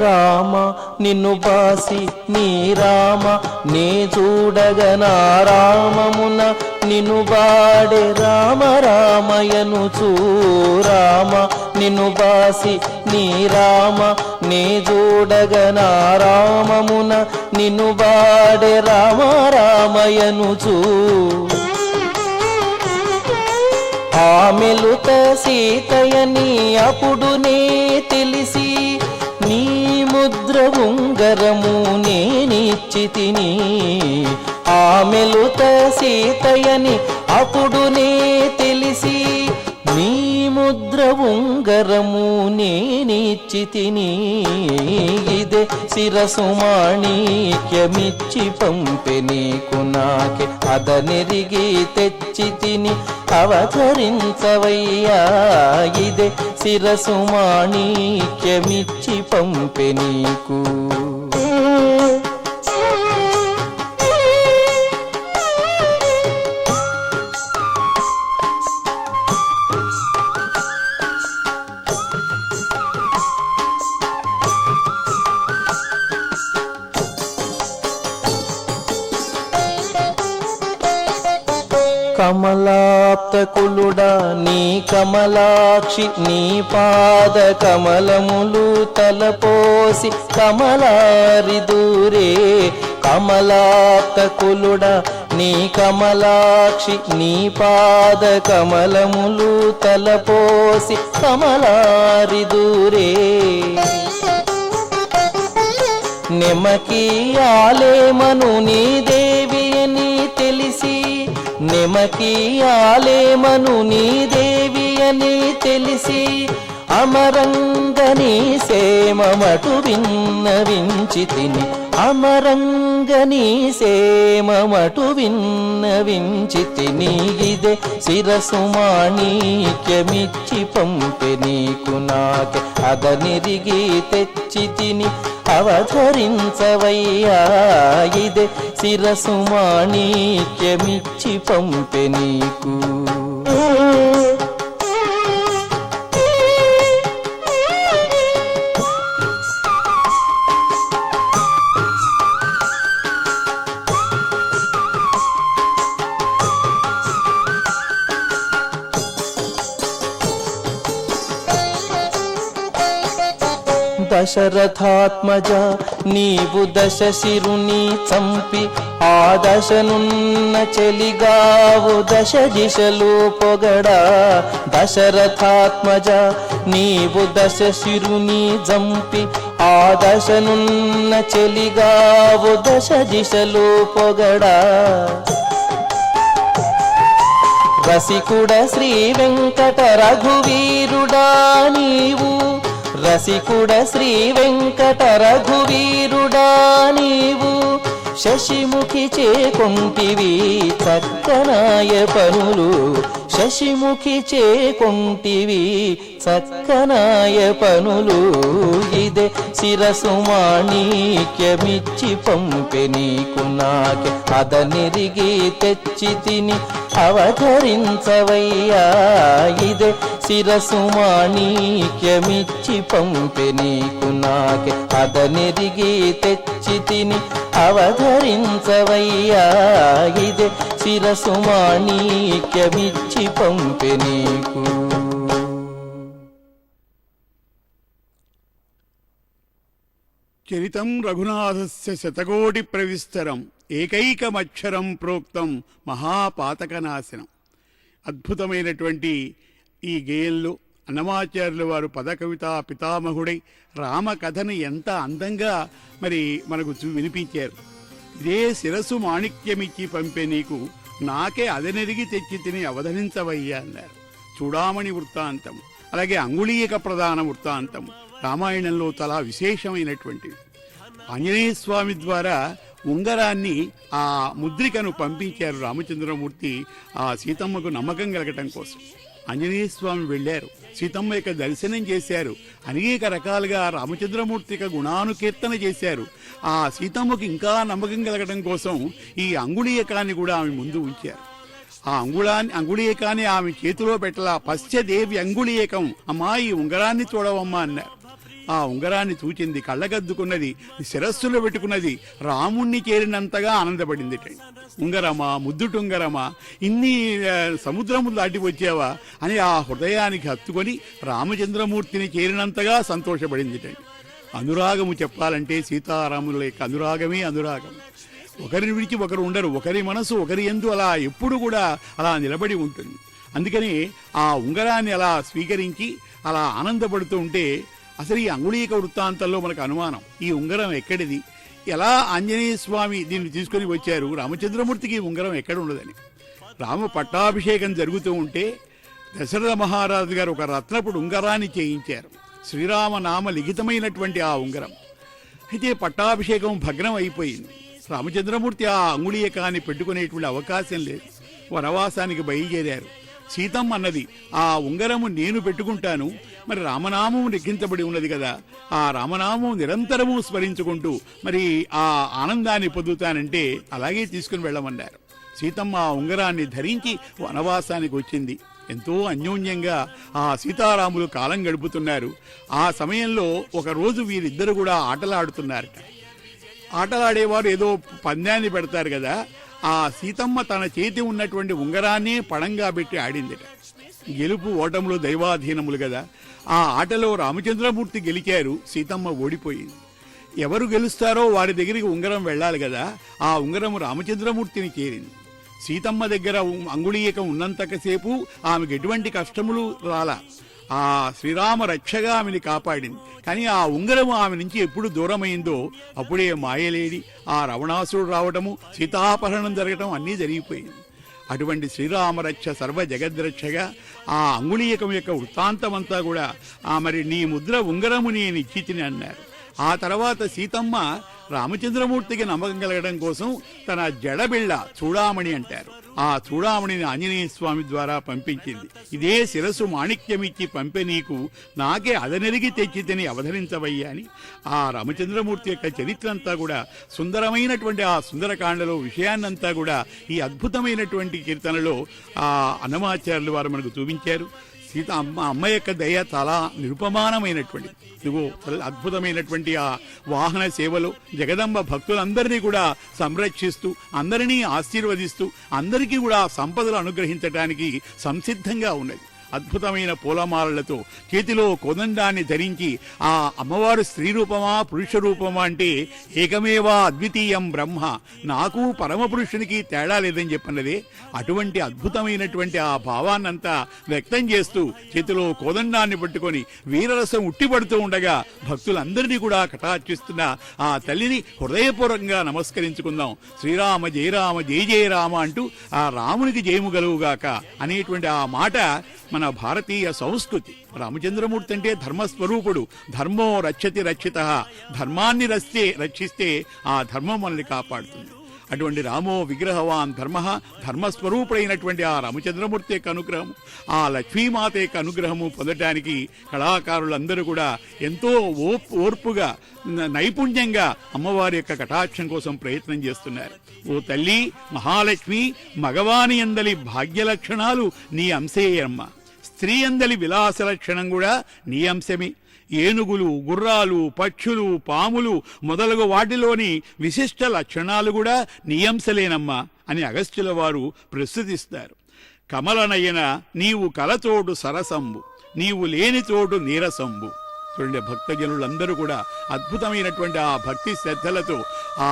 రామ నిన్ను బాసి నీ రామ నే చూడగనా రామమున నిన్ను బాడే రామ రామయను చూరామ నిన్ను బాసి నీ రామ నే చూడగనా రామమున నిన్ను బాడే రామ రామయను చూ ఆమెలుత సీతయని అప్పుడునే తెలిసి నీ ముద్ర ఉంగరము నేనిచ్చితిని ఆమెలుత సీతయని అప్పుడునే తెలిసి నీ ముద్ర ఉంగరము నేనిచ్చితిని ఇదే శిరసు మాణిక్యమిచ్చి పంపె నీకు నాకే అదనెరిగి తెచ్చి తిని అవతరించవయ్యా ఇదే శిరసు మాణిక్యమిచ్చి పంపె నీకు కమలాప్తకులుడా నీ కమలాక్షి నీ పాద కమలములు తలపోసి కమలారి దూరే కమలాప్తకులుడా నీ కమలాక్షి నీ పాద కమలములు తలపోసి కమలారి దూరే నెమకి ఆలేమను నీ దేవి అని తెలిసి నెమకి ఆలేమను నీ దేవి అని తెలిసి అమరంగని సేమమటు విన్నవించి తిని అమరంగని సేమమటు విన్నవించి తిని ఇదే శిరసు మాణిక్యమిచ్చి పంపె నీకు నాకే అదనిరిగి తెచ్చి తిని అవతరించవయ్యా ఇదే శిరసు మాణిక్యమిచ్చి పంపె నీకు దశరథాత్మజ నీవు దశశిరుని చంపి ఆ దశనున్న చెలిగావు దశ దిశలు పొగడా దశరథాత్మజ నీవు దశశిరుని చంపి ఆ దశనున్న చెలిగావు దశ దిశలు పొగడా రసికుడ శ్రీ వెంకట రఘువీరుడా నీవు రసికుడ శ్రీ వెంకట రఘువీరుడా నీవు శశిముఖి చేకొంటివి చక్కనాయ పనులు శశిముఖి చేకొంటివి చక్కనాయ పనులు ఇదే శిరసు మాణిక్యమిచ్చి పంపె నీకు నాకే అదనిరిగి తెచ్చి తిని అవతరించవయ్యా ఇదే శిరసు మాణిక్యమిచ్చి పంపె నీకు నాకే అదనిరిగి తెచ్చి తిని అవతరించవయ్యా ఇదే శిరసు మాణిక్యమిచ్చి పంపె నీకు చరితం రఘునాథస్య శతకోటి ప్రవిస్తరం ఏకైకమక్షరం ప్రోక్తం మహాపాతకనాశనం. అద్భుతమైనటువంటి ఈ గేయంలో అన్నమాచార్యుల వారు పదకవితా పితామహుడై రామకథని ఎంత అందంగా మనకు వినిపించారు. ఇదే శిరసు మాణిక్యమిచ్చి పంపే నీకు నాకే అదనెరిగి తెచ్చి తిని అవధరించవయ్యా అన్నారు. చూడామణి వృత్తాంతం, అలాగే అంగుళీయక ప్రధాన వృత్తాంతం రామాయణంలో చాలా విశేషమైనటువంటివి. ఆంజనేయ స్వామి ద్వారా ఉంగరాన్ని ఆ ముద్రికను పంపించారు రామచంద్రమూర్తి ఆ సీతమ్మకు నమ్మకం కలగటం కోసం. ఆంజనేయ స్వామి వెళ్ళారు, సీతమ్మ యొక్క దర్శనం చేశారు, అనేక రకాలుగా రామచంద్రమూర్తి యొక్క గుణానుకీర్తన చేశారు. ఆ సీతమ్మకు ఇంకా నమ్మకం కలగటం కోసం ఈ అంగుళీయకాన్ని కూడా ఆమె ముందు ఉంచారు. ఆ అంగుళీయకాన్ని ఆమె చేతిలో పెట్టలా. పశ్చదేవి అంగుళీయకం, అమ్మా ఈ ఉంగరాన్ని చూడవమ్మా అన్నారు. ఆ ఉంగరాన్ని చూచింది, కళ్ళగద్దుకున్నది, శిరస్సులో పెట్టుకున్నది, రాముణ్ణి చేరినంతగా ఆనందపడింది. ఉంగరమా, ముద్దుటుంగరమా, ఇన్ని సముద్రము దాటి వచ్చావా అని ఆ హృదయానికి హత్తుకొని రామచంద్రమూర్తిని చేరినంతగా సంతోషపడింది. అనురాగము చెప్పాలంటే సీతారాముల యొక్క అనురాగమే అనురాగం. ఒకరిని విడిచి ఒకరు ఉండరు, ఒకరి మనసు ఒకరి యందు అలా ఎప్పుడు కూడా అలా నిలబడి ఉంటుంది. అందుకని ఆ ఉంగరాన్ని అలా స్వీకరించి అలా ఆనందపడుతూ ఉంటే అసలు ఈ అంగుళీక వృత్తాంతంలో మనకు అనుమానం, ఈ ఉంగరం ఎక్కడిది, ఎలా ఆంజనేయ స్వామి దీన్ని తీసుకొని వచ్చారు, రామచంద్రమూర్తికి ఈ ఉంగరం ఎక్కడ ఉండదని. రామ పట్టాభిషేకం జరుగుతూ ఉంటే దశరథ మహారాజు గారు ఒక రత్నపుడు ఉంగరాన్ని చేయించారు, శ్రీరామనామ లిఖితమైనటువంటి ఆ ఉంగరం. అయితే పట్టాభిషేకం భగ్నం అయిపోయింది. రామచంద్రమూర్తి ఆ అంగుళీయకాన్ని పెట్టుకునేటువంటి అవకాశం లేదు. వనవాసానికి బయలుదేరారు. సీతమ్మ అన్నది, ఆ ఉంగరము నేను పెట్టుకుంటాను, మరి రామనామం లిఖించబడి ఉన్నది కదా, ఆ రామనామం నిరంతరము స్మరించుకుంటూ మరి ఆ ఆనందాన్ని పొందుతానంటే అలాగే తీసుకుని వెళ్ళమన్నారు. సీతమ్మ ఆ ఉంగరాన్ని ధరించి వనవాసానికి వచ్చింది. ఎంతో అన్యోన్యంగా ఆ సీతారాములు కాలం గడుపుతున్నారు. ఆ సమయంలో ఒకరోజు వీరిద్దరు కూడా ఆటలాడుతున్నారట. ఆటలాడేవారు ఏదో పందాన్ని పెడతారు కదా, ఆ సీతమ్మ తన చేతి ఉన్నటువంటి ఉంగరాన్నే పణంగా పెట్టి ఆడిందిట. గెలుపు ఓటములు దైవాధీనములు కదా. ఆ ఆటలో రామచంద్రమూర్తి గెలిచారు, సీతమ్మ ఓడిపోయింది. ఎవరు గెలుస్తారో వారి దగ్గరికి ఉంగరం వెళ్ళాలి కదా, ఆ ఉంగరం రామచంద్రమూర్తిని చేరింది. సీతమ్మ దగ్గర అంగుళీయకం ఉన్నంతసేపు ఆమెకు ఎటువంటి కష్టములు రాలా. ఆ శ్రీరామ రక్షగా ఆమెని కాపాడింది. కానీ ఆ ఉంగరం ఆమె నుంచి ఎప్పుడు దూరమైందో అప్పుడే మాయలేడి, ఆ రావణాసురుడు రావటము, సీతాపహరణం జరగటం అన్నీ జరిగిపోయింది. అటువంటి శ్రీరామరక్ష సర్వ జగద్రక్షగా ఆ అంగుళీయకం యొక్క వృత్తాంతమంతా కూడా మరి నీ ముద్ర ఉంగరము నేను ఇచ్చితిని అన్నారు. ఆ తర్వాత సీతమ్మ రామచంద్రమూర్తికి నమ్మకం కలగడం కోసం తన జడబిళ్ళ చూడామణి అంటారు, ఆ చూడామణిని ఆంజనేయ స్వామి ద్వారా పంపించింది. ఇదే శిరస్సు మాణిక్యమిచ్చి పంపె నీకు, నాకే అదనెరిగి తెచ్చితిని అవధరించవయ్యా అని. ఆ రామచంద్రమూర్తి యొక్క చరిత్ర అంతా కూడా సుందరమైనటువంటి ఆ సుందరకాండలో విషయాన్నంతా కూడా ఈ అద్భుతమైనటువంటి కీర్తనలో ఆ అన్నమాచార్యులు వారు మనకు చూపించారు. సీత అమ్మ యొక్క దయ చాలా నిరుపమానమైనటువంటి, ఇదిగో అద్భుతమైనటువంటి ఆ వాహన సేవలో జగదంబ భక్తులందరినీ కూడా సంరక్షిస్తూ, అందరినీ ఆశీర్వదిస్తూ, అందరికీ కూడా సంపదలు అనుగ్రహించడానికి సంసిద్ధంగా ఉన్నది. అద్భుతమైన పూలమాలలతో చేతిలో కోదండాన్ని ధరించి ఆ అమ్మవారు స్త్రీ రూపమా పురుష రూపమా అంటే ఏకమేవా అద్వితీయం బ్రహ్మ, నాకు పరమపురుషునికి తేడా లేదని చెప్పన్నదే. అటువంటి అద్భుతమైనటువంటి ఆ భావాన్నంతా వ్యక్తం చేస్తూ చేతిలో కోదండాన్ని పట్టుకొని వీరరసం ఉట్టిపడుతూ ఉండగా భక్తులందరినీ కూడా కటాక్షిస్తున్న ఆ తల్లిని హృదయపూర్వకంగా నమస్కరించుకుందాం. శ్రీరామ జయ రామ జయ జయ రామ అంటూ ఆ రామునికి జయము గలుగుగాక అనేటువంటి ఆ మాట మన భారతీయ సంస్కృతి. రామచంద్రమూర్తి అంటే ధర్మస్వరూపుడు. ధర్మో రక్షతి రక్షిత, ధర్మాన్ని రక్షిస్తే ఆ ధర్మం మనల్ని కాపాడుతుంది. అటువంటి రామో విగ్రహవాన్ ధర్మ, ధర్మస్వరూపుడైనటువంటి ఆ రామచంద్రమూర్తి యొక్క అనుగ్రహం, ఆ లక్ష్మీమాత యొక్క అనుగ్రహము పొందటానికి కళాకారులందరూ కూడా ఎంతో ఓర్పుగా నైపుణ్యంగా అమ్మవారి యొక్క కటాక్షం కోసం ప్రయత్నం చేస్తున్నారు. ఓ తల్లి మహాలక్ష్మి, మగవాని అందలి భాగ్య లక్షణాలు నీ అంశేయమ్మ, స్త్రీ అందలి విలాస లక్షణం కూడా నీ అంశమే. ఏనుగులు, గుర్రాలు, పక్షులు, పాములు మొదలగు వాటిలోని విశిష్ట లక్షణాలు కూడా నీ అంశలేనమ్మా అని అగస్త్యుల వారు ప్రస్తుతిస్తారు. కమలనయన నీవు కలతోడు సరసంబు, నీవు లేని తోడు నీరసంబు. చూడండి, భక్తజనులందరూ కూడా అద్భుతమైనటువంటి ఆ భక్తి శ్రద్ధలతో ఆ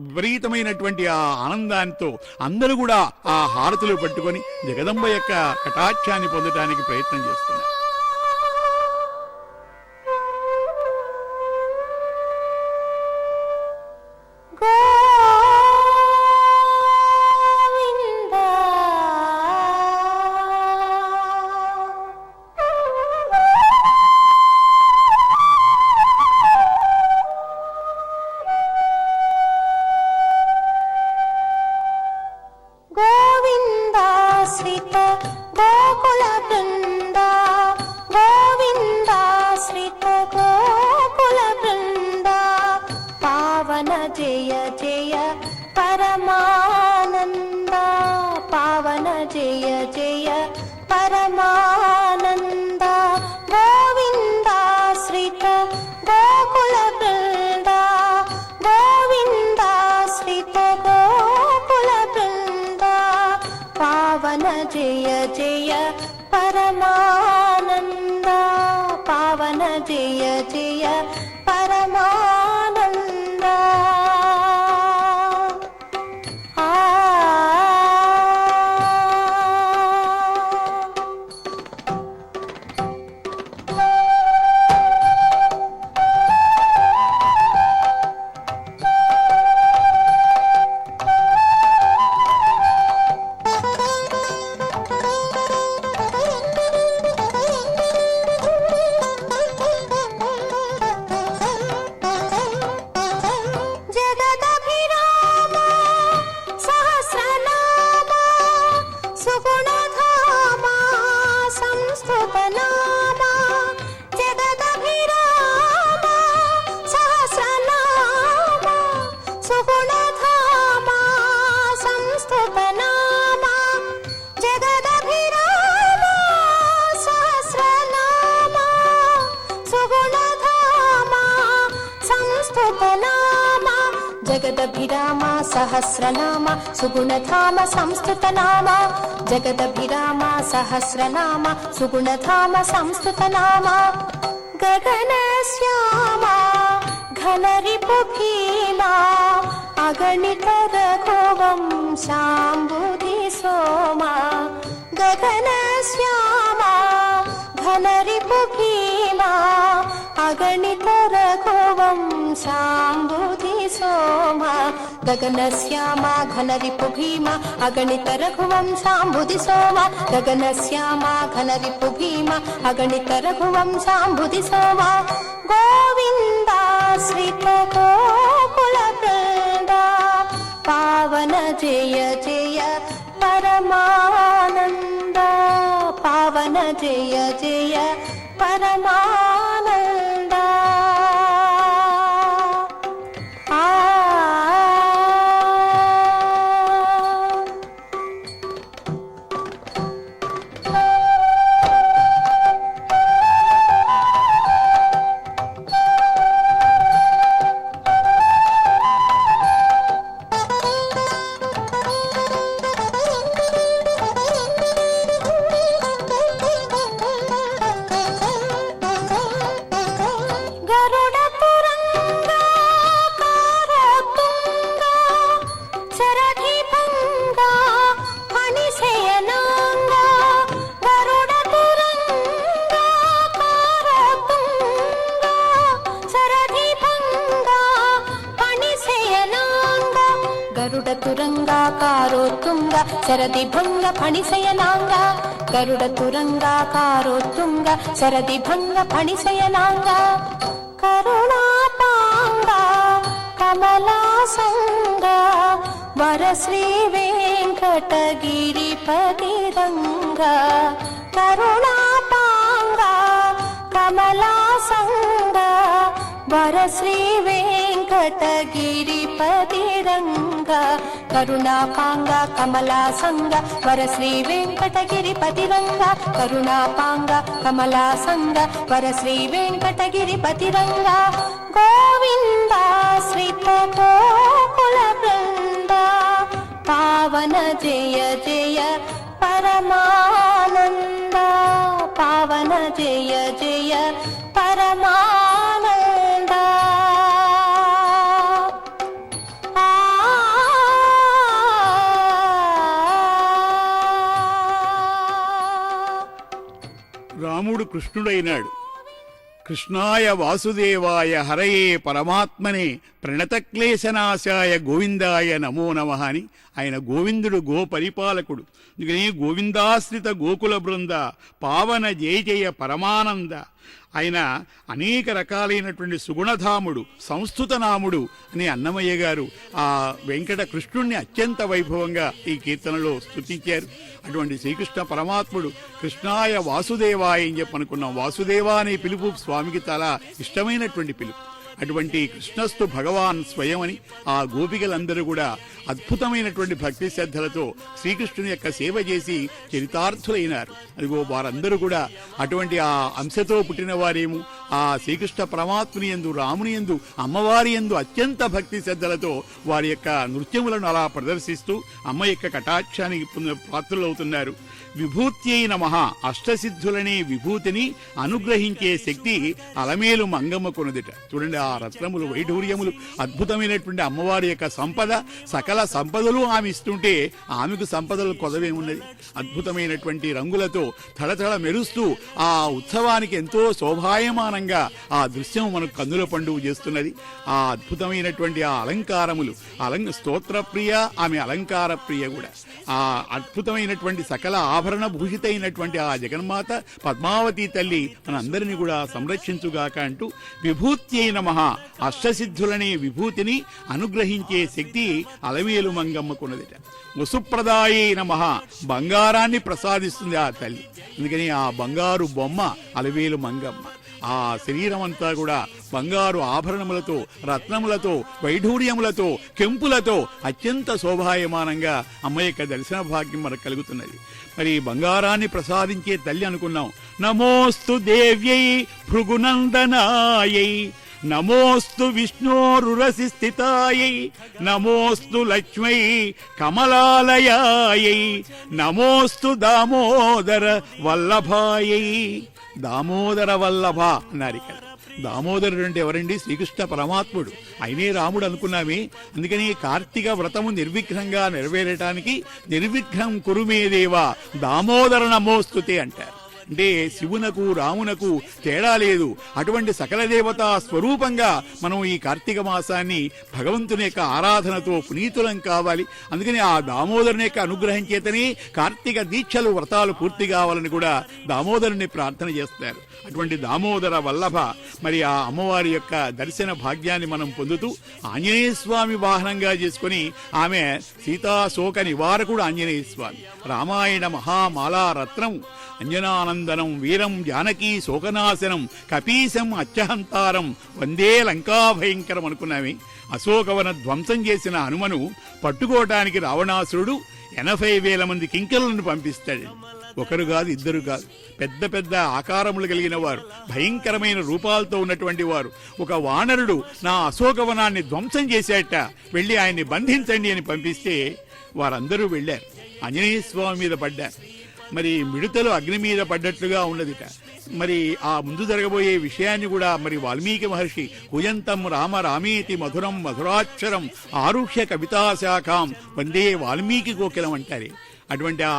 విపరీతమైనటువంటి ఆ ఆనందాంతో అందరూ కూడా ఆ హారతులు పట్టుకొని జగదంబ యొక్క కటాక్షాన్ని పొందడానికి ప్రయత్నం చేస్తున్నారు. గోవిందాశ్రిత గోకుల బృంద జగదభిరామ సహస్రనామ సుగుణధామ సంస్థుతనామ జగదభిరామ సహస్రనామ సుగుణధామ సంస్థుతనామ గగన శ్యామ ఘన రిపు భీమా అగణిత రఘువం శాంబుధి సోమ గగన శ్యామ ఘన రిపు భీమా అగణిత రఘువం శాంబుధి సోమ గగన శ్యామ ఘన రిపు భీమ అగణిత రఘువం శాంబుధి సోమ గగన శ్యామ ఘన రిపు భీమ అగణిత రఘువం శాంబుధి సోమ గోవింద శ్రీత గోకుల బృంద పావన జయ జయ పరమానంద పావన జయ జయ పరమానంద శరది భంగ ఫణిశయనాంగ గరుడ తురంగాకారోత్తుంగ శరది భంగ ఫణిశయనాంగ కరుణాపాంగ కమలాసంగ వర శ్రీ వెంకటగిరిపతి రంగ కరుణాపాంగ కమలాసంగ వర శ్రీ వెంకటగిరిపతి రంగ కరుణాపాంగ కమలాసంగ వర శ్రీ వెంకటగిరిపతి రంగ కరుణాపాంగ కమలాసంగ వర శ్రీ వెంకటగిరిపతి రంగ గోవింద శ్రీత గోకుల బృంద పావన జయ జయ పరమానంద పావన జయ జయ పరమానంద రాముడు కృష్ణుడైనాడు. కృష్ణాయ వాసుదేవాయ హరయే పరమాత్మనే ప్రణతక్లేశనాశాయ గోవిందాయ నమో నమః అని ఆయన గోవిందుడు గో పరిపాలకుడు. అందుకని గోవిందాశ్రిత గోకుల బృంద పావన జయ జయ పరమానంద. ఆయన అనేక రకాలైనటువంటి సుగుణధాముడు, సంస్థుతనాముడు అని అన్నమయ్య గారు ఆ వెంకట కృష్ణుణ్ణి అత్యంత వైభవంగా ఈ కీర్తనలో స్తుతించారు. అటువంటి శ్రీకృష్ణ పరమాత్ముడు కృష్ణాయ వాసుదేవాయ అని చెప్పనుకున్నాం. వాసుదేవ అనే పిలుపు స్వామికి చాలా ఇష్టమైనటువంటి పిలుపు. అటువంటి కృష్ణస్తు భగవాన్ స్వయం అని ఆ గోపికలందరూ కూడా అద్భుతమైనటువంటి భక్తి శ్రద్ధలతో శ్రీకృష్ణుని యొక్క సేవ చేసి చరితార్థులైనారు. అదిగో వారందరూ కూడా అటువంటి ఆ అంశతో పుట్టిన వారేమో ఆ శ్రీకృష్ణ పరమాత్ముని యందు, రాముని యందు, అమ్మవారి యందు అత్యంత భక్తి శ్రద్ధలతో వారి యొక్క నృత్యములను అలా ప్రదర్శిస్తూ అమ్మ యొక్క కటాక్షానికి పాత్రులవుతున్నారు. విభూత్యై నమః అష్టసిద్ధులనే విభూతిని అనుగ్రహించే శక్తి అలమేలు మంగమ్మ కొనుదిట. చూడండి, ఆ రత్నములు, వైఢూర్యములు, అద్భుతమైనటువంటి అమ్మవారి యొక్క సంపద, సకల సంపదలు ఆమె ఇస్తుంటే ఆమెకు సంపదలు కొదవేమున్నది. అద్భుతమైనటువంటి రంగులతో తళతళ మెరుస్తూ ఆ ఉత్సవానికి ఎంతో శోభాయమానంగా ఆ దృశ్యం మనకు కన్నుల పండుగ చేస్తున్నది. ఆ అద్భుతమైనటువంటి ఆ అలంకారములు, స్తోత్ర ప్రియ, ఆమె అలంకార ప్రియ కూడా. ఆ అద్భుతమైనటువంటి సకల ఆభరణ భూషితైనటువంటి ఆ జగన్మాత పద్మావతి తల్లి మనందరినీ కూడా సంరక్షించుగాక అంటూ విభూత్యై నమః అష్టసిద్ధులనే విభూతిని అనుగ్రహించే శక్తి అలవేలు మంగమ్మకున్నదిట. వసుప్రదాయై నమః బంగారాన్ని ప్రసాదిస్తుంది ఆ తల్లి. అందుకని ఆ బంగారు బొమ్మ అలవేలు మంగమ్మ. ఆ శరీరం అంతా కూడా బంగారు ఆభరణములతో, రత్నములతో, వైఢూర్యములతో, కెంపులతో అత్యంత శోభాయమానంగా అమ్మ యొక్క దర్శన భాగ్యం మనకు కలుగుతున్నది. మరి బంగారాన్ని ప్రసాదించే తల్లి అనుకున్నాం. నమోస్తు దేవ్యై భృగునందనాయై నమోస్తు విష్ణోరురసి స్థితాయై నమోస్తు లక్ష్మై కమలాలయాయై నమోస్తు దామోదర వల్లభాయై. దామోదర వల్లభ అన్నారు ఇక్కడ. దామోదరుడు అంటే ఎవరండి? శ్రీకృష్ణ పరమాత్ముడు. ఆయనే రాముడు అనుకున్నామే. అందుకని కార్తీక వ్రతము నిర్విఘ్నంగా నెరవేరటానికి నిర్విఘ్నం కురుమే దేవా దామోదర నమోస్తుతే అంటారు. అంటే శివునకు రామునకు తేడా లేదు. అటువంటి సకల దేవతా స్వరూపంగా మనం ఈ కార్తీక మాసాన్ని భగవంతుని యొక్క ఆరాధనతో పునీతులం కావాలి. అందుకని ఆ దామోదరుని యొక్క అనుగ్రహం చేతనే కార్తీక దీక్షలు వ్రతాలు పూర్తి కావాలని కూడా దామోదరుని ప్రార్థన చేస్తారు. అటువంటి దామోదర వల్లభ మరి ఆ అమ్మవారి యొక్క దర్శన భాగ్యాన్ని మనం పొందుతూ ఆంజనేయ స్వామి వాహనంగా చేసుకుని ఆమె సీతాశోక నివారకుడు ఆంజనేయ స్వామి. రామాయణ మహామాలా రత్నం అంజనానందనం వీరం జానకీ శోకనాశనం కపీశం అచ్చహంతారం వందే లంకా భయంకరం అనుకున్నామే. అశోకవన ధ్వంసం చేసిన హనుమను పట్టుకోవటానికి రావణాసురుడు 80,000 మంది కింకరులను పంపిస్తాడు. ఒకరు కాదు, ఇద్దరు కాదు, పెద్ద పెద్ద ఆకారములు కలిగిన వారు, భయంకరమైన రూపాలతో ఉన్నటువంటి వారు. ఒక వానరుడు నా అశోకవనాన్ని ధ్వంసం చేశాట, వెళ్లి ఆయన్ని బంధించండి అని పంపిస్తే వారందరూ వెళ్లారు. ఆంజనేయ స్వామి మీద పడ్డారు. మరి మిడతలు అగ్ని మీద పడ్డట్లుగా ఉన్నదిట. మరి ఆ ముందు జరగబోయే విషయాన్ని కూడా మరి వాల్మీకి మహర్షి కుయంతం రామ రామేతి మధురం మధురాక్షరం ఆరుహ్య కవితాశాఖాం వందే వాల్మీకి కోకిలం అంటారే. అటువంటి ఆ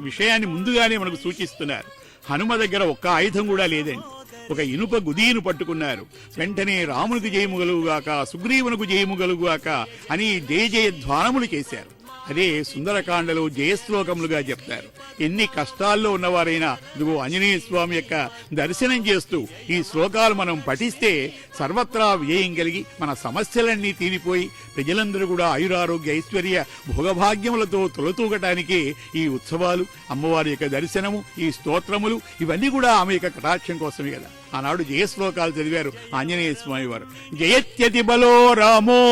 విషయాన్ని ముందుగానే మనకు సూచిస్తున్నారు. హనుమ దగ్గర ఒక్క ఆయుధం కూడా లేదండి. ఒక ఇనుప గుదీను పట్టుకున్నారు. వెంటనే రామునికి జయముగలుగాక సుగ్రీవునకు జయముగలుగాక అని జయ జయ ధ్వానములు చేశారు. అదే సుందరకాండలో జయశ్లోకములుగా చెప్తారు. ఎన్ని కష్టాల్లో ఉన్నవారైనా ఇదిగో ఆంజనేయ స్వామి యొక్క దర్శనం చేస్తూ ఈ శ్లోకాలు మనం పఠిస్తే సర్వత్రా విజయం కలిగి మన సమస్యలన్నీ తీరిపోయి ప్రజలందరూ కూడా ఆయురారోగ్య ఐశ్వర్య భోగభాగ్యములతో తొలతూగటానికి ఈ ఉత్సవాలు, అమ్మవారి యొక్క దర్శనము, ఈ స్తోత్రములు ఇవన్నీ కూడా ఆమె యొక్క కటాక్షం కోసమే కదా. ఆనాడు జయశ్లోకాలు చదివారు ఆంజనేయ స్వామి వారు. జయత్యతి బలో రామో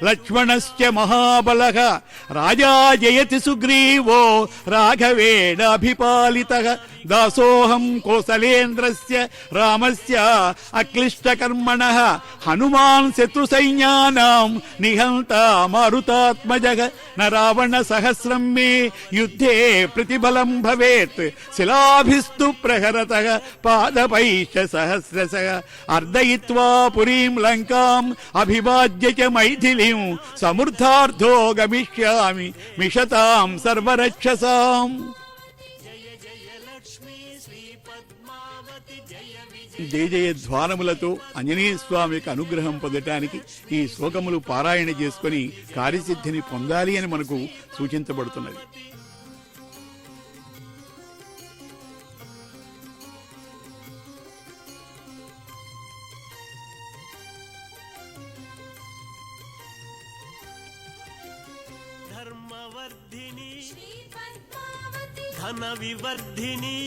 లక్ష్మణశ్చ మహాబలః రాజా జయతి సుగ్రీవో రాఘవేణాభిపాలితః దాసోహం కోసలేంద్రస్య రామస్య అక్లిష్టకర్మణః హనుమాన్ శత్రు సైన్యానాం నిహంతా మారుతాత్మజః న రావణ సహస్రం మే యుద్ధే ప్రతిబలం భవేత్ శిలాభిస్తు ప్రహరతః పాదపైశ్చ సహస్రశః అర్దయిత్వా పురీం లంకాం అభివాజ్య చ మైథిలీం సమృద్ధార్థో గమిష్యామి మిషతాం సర్వరక్షసాం. జయ జయ ధ్వానములతో ఆంజనేయ స్వామి యొక్క అనుగ్రహం పొందటానికి ఈ శ్లోకములు పారాయణ చేసుకుని కార్యసిద్ధిని పొందాలి అని మనకు సూచించబడుతున్నది.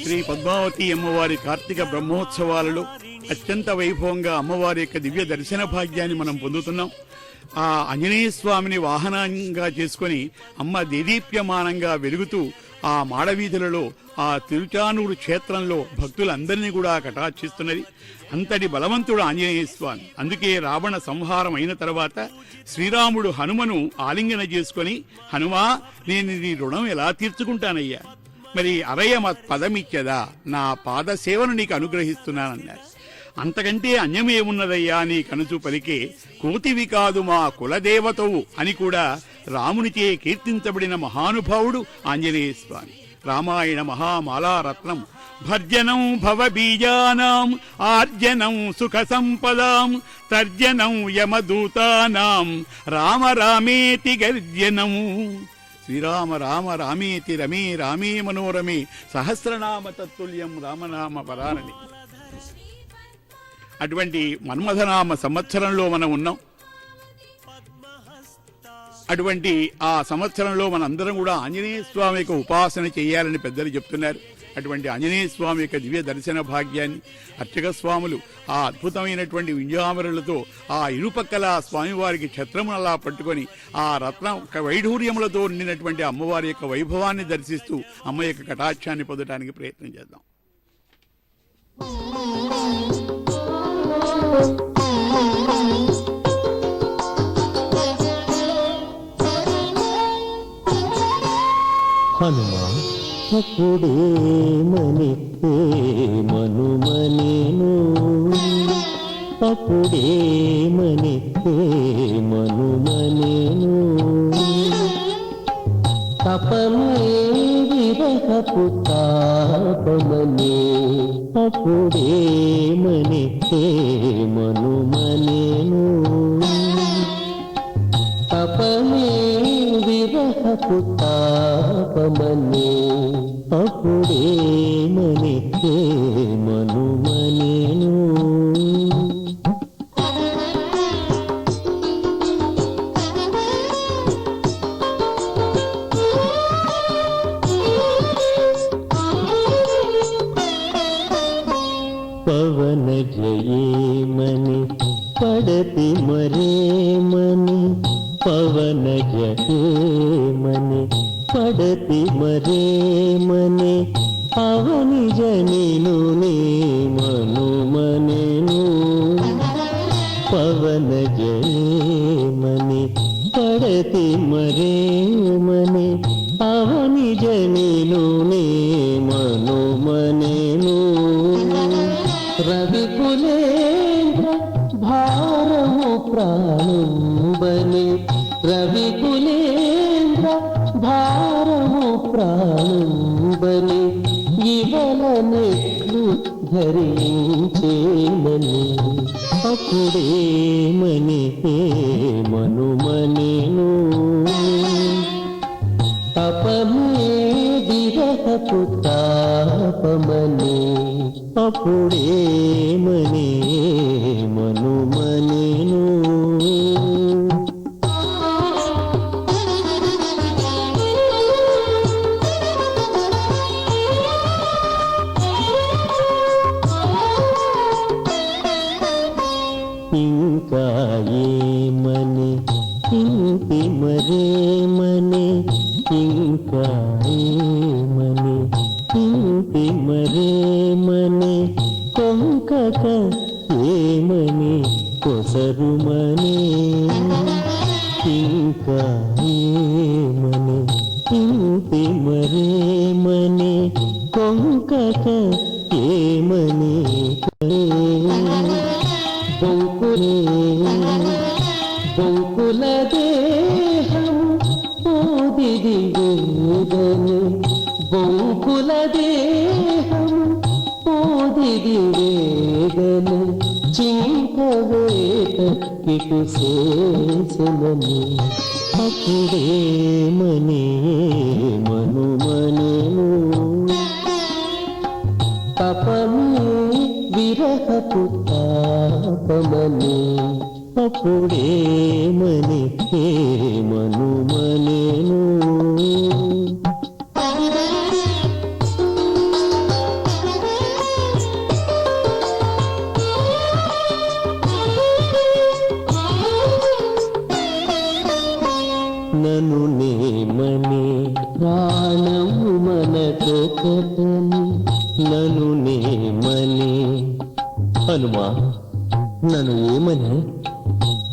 శ్రీ పద్మావతి అమ్మవారి కార్తీక బ్రహ్మోత్సవాలలో అత్యంత వైభవంగా అమ్మవారి యొక్క దివ్య దర్శన భాగ్యాన్ని మనం పొందుతున్నాం. ఆ ఆంజనేయ స్వామిని వాహనంగా చేసుకుని అమ్మ దేదీప్యమానంగా వెలుగుతూ ఆ మాడవీధులలో ఆ తిరుచానూరు క్షేత్రంలో భక్తులందరినీ కూడా కటాక్షిస్తున్నది. అంతటి బలవంతుడు ఆంజనేయ స్వామి. అందుకే రావణ సంహారం అయిన తర్వాత శ్రీరాముడు హనుమను ఆలింగన చేసుకుని, హనుమా నేను నీ రుణం ఎలా తీర్చుకుంటానయ్యా, మరి అరయ పదమిచ్చదా, నా పాద సేవను నీకు అనుగ్రహిస్తున్నానన్నారు. అంతకంటే అన్యమేమున్నదయ్యా నీ కనుచు పలికే, కోతివి కాదు మా కులదేవతవు అని కూడా రామునిచే కీర్తించబడిన మహానుభావుడు ఆంజనేయ స్వామి. రామాయణ మహామాలారత్నం భర్జనం భవబీజానాం ఆర్జనం సుఖ సంపదాం తర్జనం యమదూతానాం రామ రామేతి గర్జనం. శ్రీరామ రామ రామేతి రమే రామే మనోరమే సహస్రనామ తత్తుల్యం రామనామ పరారణి. అటువంటి మన్మథనామ సంవత్సరంలో మనం ఉన్నాం. అటువంటి ఆ సంవత్సరంలో మనందరం కూడా ఆంజనేయ స్వామి యొక్క ఉపాసన చేయాలని పెద్దలు చెప్తున్నారు. అటువంటి ఆంజనేయ స్వామి యొక్క దివ్య దర్శన భాగ్యాన్ని అర్చక స్వాములు ఆ అద్భుతమైనటువంటి వింజామరులతో ఆ ఇరుపక్కల స్వామివారికి ఛత్రమును అలా పట్టుకొని ఆ రత్న వైఢూర్యములతో నిండినటువంటి అమ్మవారి యొక్క వైభవాన్ని దర్శిస్తూ అమ్మ యొక్క కటాక్షాన్ని పొందడానికి ప్రయత్నం చేద్దాం. హనుమా అప్పుడేమని మనుమనేను అప్పుడేమని మనుమనేను తపమే విరహపు తాపమనే అప్పుడేమని మనుమనేను తపమే విరహపు తాపమనే అప్పుడేమని మనుమనేను పవన జయేమని పడతి మరేమని పవన జయేమని పడతి మరేమని అవని జనిను నీ మనుమనేను పవన జయేమని పడతి మరేమని అవని జనిను నీ మనుమనేను రవికులేంద్ర భారము ప్రాణంబని రవికులేంద్ర భారము ప్రాణంబని ఇవలనెట్లు ధరించేమని అప్పుడేమని మనుమనేను తపమే విరహపు తాపమనే అప్పుడేమని మనుమనేను ఇంకా ఏమని ఇంటి మరేమని ఇంకా ఏమని ఇంటి మరేమని కొంకక ఏమని కొసరుమని ఇంకా ఏమని ఇంటి మరేమని కొంకక ఏమని బొంకుల దేహం పోదిది వేదని బొంకుల దేహం పోదిది వేదని చింకవేత కిటు శేషమని అప్పుడేమని మనుమనేను తపమే విరహపు తాపమని అప్పుడేమని మనుమనేను నను నేమని ప్రాణము మనకొకటని నను నేమని హనుమా నన్ను ఏమని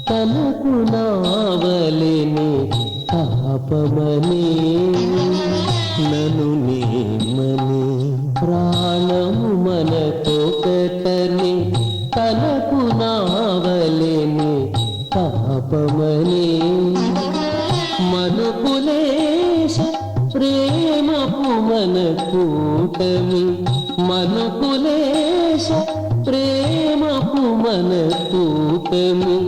తనకు నావలేని తాపమని నను నేమని ప్రాణము మనకొకటని తనకు నావలేని తాపమని మనుకులేశ ప్రేమపు మన కూటమి మనుకులేశ ప్రేమపు మన కూటమి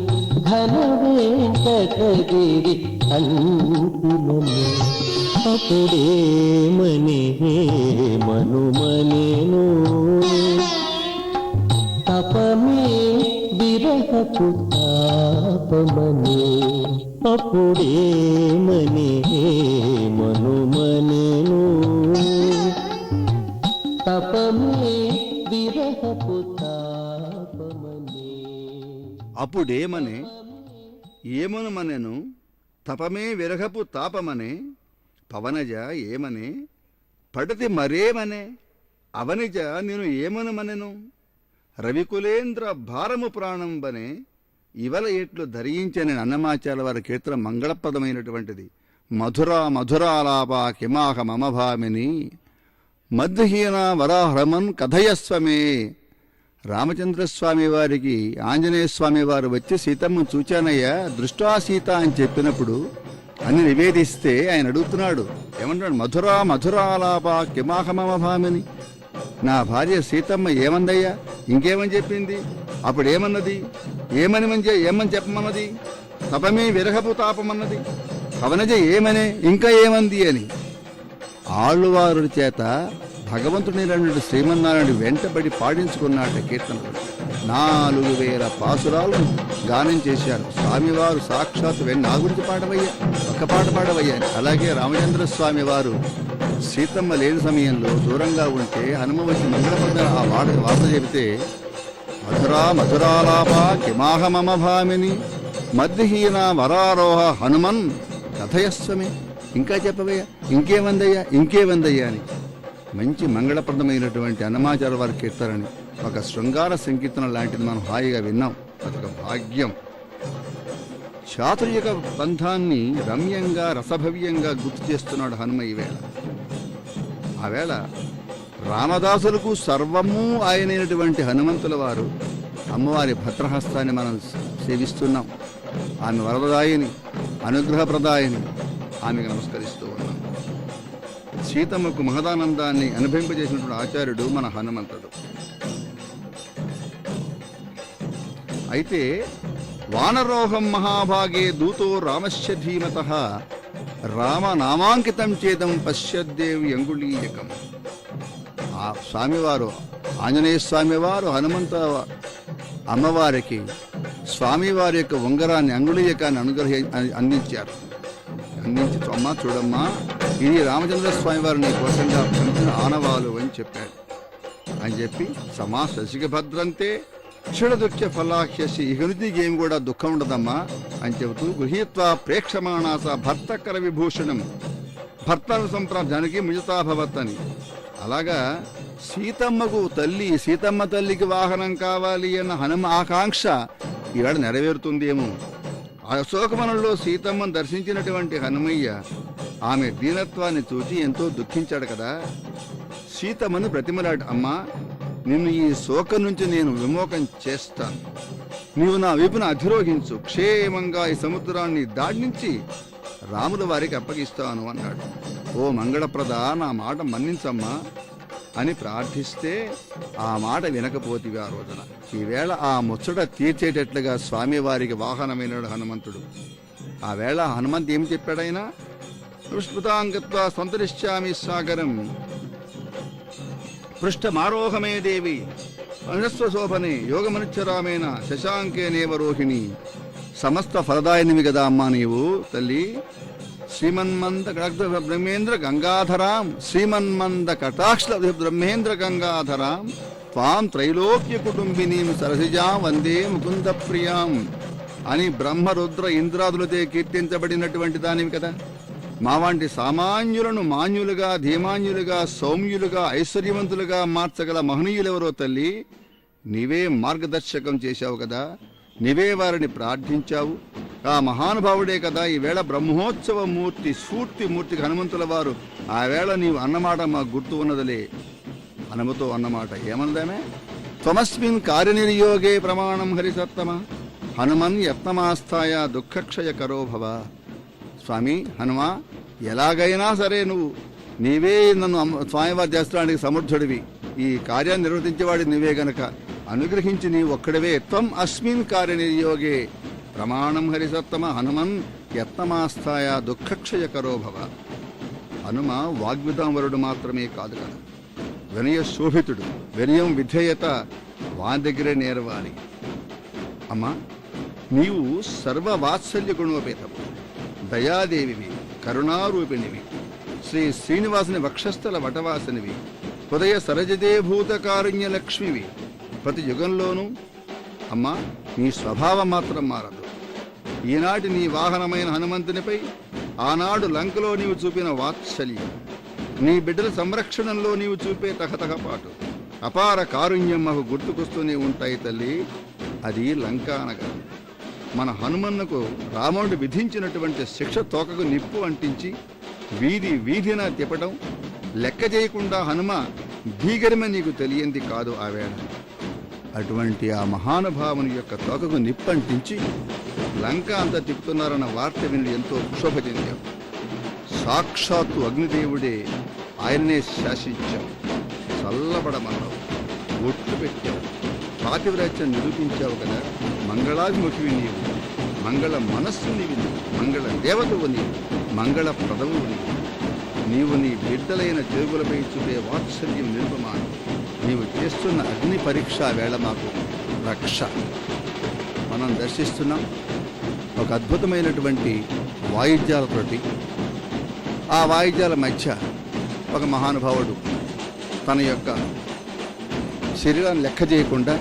ఘన వెంకటగిరి అంతిమము అప్పుడేమని మనుమనేను తపమే విరహపు తాపమని అప్పుడేమని మనుమనేను తపమే విరహపు తాపమని అప్పుడేమనే ఏమనుమనెను తపమే విరహపు తాపమనే పవనజ ఏమనే పడతి మరేమనే అవనిజ నేను ఏమనుమనెను రవికులేంద్ర భారము ప్రాణంబనే ఇవల ఎట్లు ధరించని అన్నమాచార్య వారి కీర్తన మంగళప్రదమైనటువంటిది. మధురాలాప కిమాహ మమ భామిని మద్హీన వరాహ్రమన్ కథయస్వమే. రామచంద్రస్వామి వారికి ఆంజనేయ స్వామి వారు వచ్చి సీతమ్మ చూచానయ్యా దృష్టా సీత అని చెప్పినప్పుడు అని నివేదిస్తే ఆయన అడుగుతున్నాడు, ఏమంటాడు? మధురాలాప కిమాహ మమ భామిని, నా భార్య సీతమ్మ ఏమందయ్యా, ఇంకేమని చెప్పింది? అప్పుడు ఏమన్నది? ఏమని చెప్పమన్నది? తపమే విరహపు తాపమన్నది. కవనజ ఏమనే, ఇంకా ఏమంది అని ఆళ్ళవారుడి చేత భగవంతుని రెండు శ్రీమన్నారాయణ వెంటబడి పాడించుకున్నాట కీర్తనలు. 4000 పాసురాలు గానం చేశారు. స్వామివారు సాక్షాత్ నా గురించి పాడవయ్యా, ఒక్క పాట పాడవయ్యా. అలాగే రామచంద్ర స్వామి వారు సీతమ్మ లేని సమయంలో దూరంగా ఉంటే హనుమ వచ్చి మంగళపద ఆ వార్త చెబితే మధురాలాప కిమాహ మమ భామిని మద్హీన వరారోహ హనుమన్ కథయస్వమే, ఇంకా చెప్పవయ్యా, ఇంకేమందయ్యా అని మంచి మంగళప్రదమైనటువంటి అన్నమాచార వారి కీర్తనని ఒక శృంగార సంకీర్తన లాంటిది మనం హాయిగా విన్నాం. అదొక భాగ్యం. చాతుర్యక బంధాన్ని రమ్యంగా రసభవ్యంగా గుర్తు చేస్తున్నాడు హనుమ ఈవేళ. ఆవేళ రామదాసులకు సర్వము ఆయనైనటువంటి హనుమంతుల వారు అమ్మవారి భద్రహస్తాన్ని మనం సేవిస్తున్నాం. ఆమె వరదదాయిని, అనుగ్రహప్రదాయిని, ఆమెకు నమస్కరిస్తూ ఉన్నాం. సీతమ్మకు మహదానందాన్ని అనుభవింపజేసినటువంటి ఆచార్యుడు మన హనుమంతుడు. అయితే వానరోహం మహాభాగే దూతో రామస్య ధీమతః రామనామాంకితం చేదం పశ్యద్దేవి అంగుళీయకం. ఆ స్వామివారు ఆంజనేయ స్వామివారు హనుమంత అమ్మవారికి స్వామివారి యొక్క ఉంగరాన్ని అంగుళీయకాన్ని అందించారు. అందించి అమ్మా చూడమ్మా, ఇది రామచంద్ర స్వామి వారు నీ కోసంగా పంచిన ఆనవాలు అని చెప్పాడు. అని చెప్పి శశిక భద్రంతే క్షుణదుఃఖ ఫలాఖ్యసి, ఇక నుంచి ఏం కూడా దుఃఖం ఉండదమ్మా అని చెబుతూ గృహీత్వా ప్రేక్షమాణాస భర్తకర విభూషణం భర్తను సంప్రాప్తానికి ముజతాభవత్ అని. అలాగా సీతమ్మ తల్లికి వాహనం కావాలి అన్న హనుమ ఆకాంక్ష ఈవేళ నెరవేరుతుందేమో. అశోకవనంలో సీతమ్మను దర్శించినటువంటి హనుమయ్య ఆమె దీనత్వాన్ని చూచి ఎంతో దుఃఖించాడు కదా. సీతమ్మను ప్రతిమలాడు, అమ్మా నిన్ను ఈ శోకం నుంచి నేను విమోకం చేస్తాను, నీవు నా వైపున అధిరోహించు, క్షేమంగా ఈ సముద్రాన్ని దాటించి రాముల వారికి అప్పగిస్తాను అన్నాడు. ఓ మంగళప్రద, నా మాట మన్నించమ్మా అని ప్రార్థిస్తే ఆ మాట వినకపోతివి ఆ రోజున. ఈవేళ ఆ ముచ్చట తీర్చేటట్లుగా స్వామివారికి వాహనమైన హనుమంతుడు. ఆ వేళ హనుమంతు ఏమి చెప్పాడైనా? పుష్పతాంగత్వా సంతరిష్యామి సాగరం పృష్ఠమారోహమే దేవి అనస్వశోభనే యోగమనుచ్చరామేన శశాంకేనేవ రోహిణి. సమస్త ఫలదాయనివి కదా అమ్మా నీవు తల్లి. శ్రీమన్మంద బ్రహ్మేంద్ర గంగాధరాం శ్రీమన్మంద కటాక్ష బ్రహ్మేంద్ర గంగాధరాం త్వాం త్రైలోక్య కుటుంబినీం సరసిజాం వందే ముకుంద ప్రియాం అని బ్రహ్మరుద్ర ఇంద్రాదులతో కీర్తించబడినటువంటి దానివి కదా. మా వంటి సామాన్యులను మాన్యులుగా, ధీమాన్యులుగా, సౌమ్యులుగా, ఐశ్వర్యవంతులుగా మార్చగల మహనీయులెవరో తల్లి, నీవే మార్గదర్శకం చేశావు కదా, నీవే వారిని ప్రార్థించావు. ఆ మహానుభావుడే కదా ఈవేళ బ్రహ్మోత్సవ మూర్తి, స్ఫూర్తి మూర్తికి హనుమంతుల వారు ఆ వేళ నీవు అన్నమాట మాకు గుర్తు ఉన్నదిలే. హనుమతో అన్నమాట ఏమన్నదామే? త్వమస్మిన్ కార్యనిర్యోగే ప్రమాణం హరిసత్తమ హనుమన్ యత్నమాస్థాయ దుఃఖక్షయ కరో భవ. స్వామి హనుమా, ఎలాగైనా సరే నీవే నన్ను స్వామివారి చేస్తానికి సమర్థుడివి, ఈ కార్యాన్ని నిర్వర్తించేవాడి నీవే గనక అనుగ్రహించి నీ ఒక్కడవే. త్వం అస్మిన్ కార్యనిర్యోగే ప్రమాణం హరిసత్తమ హనుమన్ యత్నమాస్థాయ దుఃఖక్షయ కరో భవ. హనుమ వాగ్విదాంబరుడు మాత్రమే కాదు కదా, వినయ శోభితుడు. వినయం విధేయత వాని దగ్గరే నేర్వాలి. అమ్మా, నీవు సర్వవాత్సల్య గుణోపేతవు, దయాదేవివి, కరుణారూపిణివి, శ్రీ శ్రీనివాసుని వక్షస్థల వటవాసినివి, హృదయ సరజదేభూత కారుణ్య లక్ష్మివి. ప్రతి యుగంలోనూ అమ్మా నీ స్వభావం మాత్రం మారదు. ఈనాటి నీ వాహనమైన హనుమంతునిపై ఆనాడు లంకలో నీవు చూపిన వాత్సల్యం, నీ బిడ్డల సంరక్షణలో నీవు చూపే తహతహపాటు, అపార కారుణ్యం మాకు గుర్తుకొస్తూనే ఉంటాయి తల్లి. అది లంకానగరం. మన హనుమన్నకు రాముడు విధించినటువంటి శిక్ష తోకకు నిప్పు అంటించి వీధి వీధిన తిప్పడం లెక్క చేయకుండా హనుమ భీకరమ నీకు తెలియంది కాదు ఆ వేళ. అటువంటి ఆ మహానుభావుని యొక్క తోకకు నిప్పంటించి లంక అంతా తిప్పుతున్నారన్న వార్త విని ఎంతో క్షోభ చెందాం. సాక్షాత్తు అగ్నిదేవుడే ఆయననే శాసించావు, చల్లబడమన్నావు, ఒట్లు పెట్టావు, పాతివ్రత్యం నిరూపించావు కదా. మంగళాభిముఖివి నీవు, మంగళ మనస్సు నీవు, మంగళ దేవతవు నీవు, మంగళ ప్రదవు నీవు నీ బిడ్డలైన జరుగులపై చూపే వాత్సల్యం నిరుపమానం. నీవు చేస్తున్న అగ్ని పరీక్ష వేళ మాకు రక్ష. మనం దర్శిస్తున్నాం ఒక అద్భుతమైనటువంటి వాయిద్యాలతోటి. ఆ వాయిద్యాల మధ్య ఒక మహానుభావుడు తన యొక్క శరీరాన్ని లెక్క చేయకుండా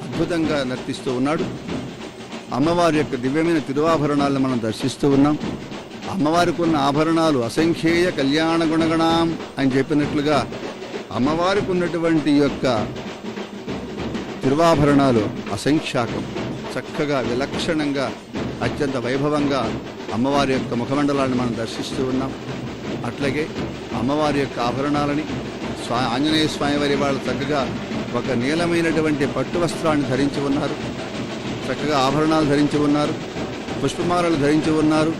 అద్భుతంగా నర్తిస్తూ ఉన్నాడు. అమ్మవారి యొక్క దివ్యమైన తిరువాభరణాలను మనం దర్శిస్తూ ఉన్నాం. అమ్మవారికి ఉన్న ఆభరణాలు అసంఖ్యేయ కళ్యాణ గుణగణాం అని చెప్పినట్లుగా అమ్మవారికి ఉన్నటువంటి యొక్క తిరువాభరణాలు అసంఖ్యాకం. చక్కగా విలక్షణంగా అత్యంత వైభవంగా అమ్మవారి యొక్క ముఖమండలాన్ని మనం దర్శిస్తూ ఉన్నాం. అట్లాగే అమ్మవారి యొక్క ఆభరణాలని ఆంజనేయ స్వామి వారి వాళ్ళు చక్కగా ఒక నీలమైనటువంటి పట్టు వస్త్రాన్ని ధరించి ఉన్నారు, చక్కగా ఆభరణాలు ధరించి ఉన్నారు, పుష్పమాలలు ధరించి ఉన్నారు.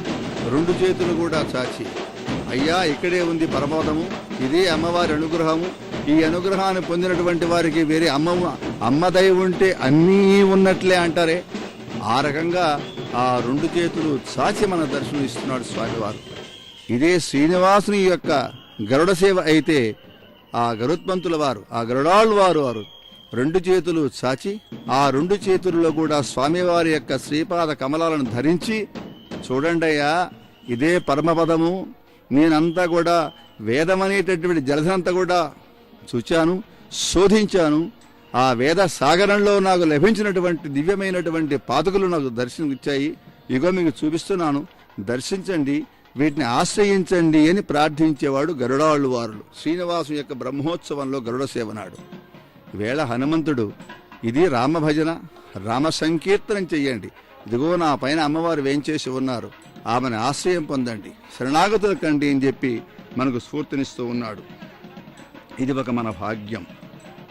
రెండు చేతులు కూడా చాచి అయ్యా ఇక్కడే ఉంది పరమోదము, ఇదే అమ్మవారి అనుగ్రహము, ఈ అనుగ్రహాన్ని పొందినటువంటి వారికి వేరే అమ్మదయ ఉంటే అన్నీ ఉన్నట్లే అంటారే, ఆ రకంగా ఆ రెండు చేతులు చాచి మన దర్శనం ఇస్తున్నాడు స్వామివారు. ఇదే శ్రీనివాసుని యొక్క గరుడ సేవ అయితే ఆ గరుత్మంతుల వారు, ఆ గరుడాళ్ళు వారు రెండు చేతులు చాచి ఆ రెండు చేతుల్లో కూడా స్వామివారి యొక్క శ్రీపాద కమలాలను ధరించి చూడండయ్యా ఇదే పరమపదము, నేనంతా కూడా వేదమనేటటువంటి జలధనంతా కూడా చూచాను, శోధించాను. ఆ వేద సాగరంలో నాకు లభించినటువంటి దివ్యమైనటువంటి పాదుకలు నాకు దర్శనం ఇచ్చాయి, ఇగో మీకు చూపిస్తున్నాను, దర్శించండి, వీటిని ఆశ్రయించండి అని ప్రార్థించేవాడు గరుడాళ్ళు వారులు. శ్రీనివాసు యొక్క బ్రహ్మోత్సవంలో గరుడ సేవనాడు వేళ హనుమంతుడు ఇది రామభజన, రామ సంకీర్తనం చెయ్యండి, ఇదిగో నా పైన అమ్మవారు వేంచేసి ఉన్నారు, ఆమెను ఆశ్రయం పొందండి, శరణాగతుల కండి అని చెప్పి మనకు స్ఫూర్తినిస్తూ ఉన్నాడు. ఇది ఒక మన భాగ్యం.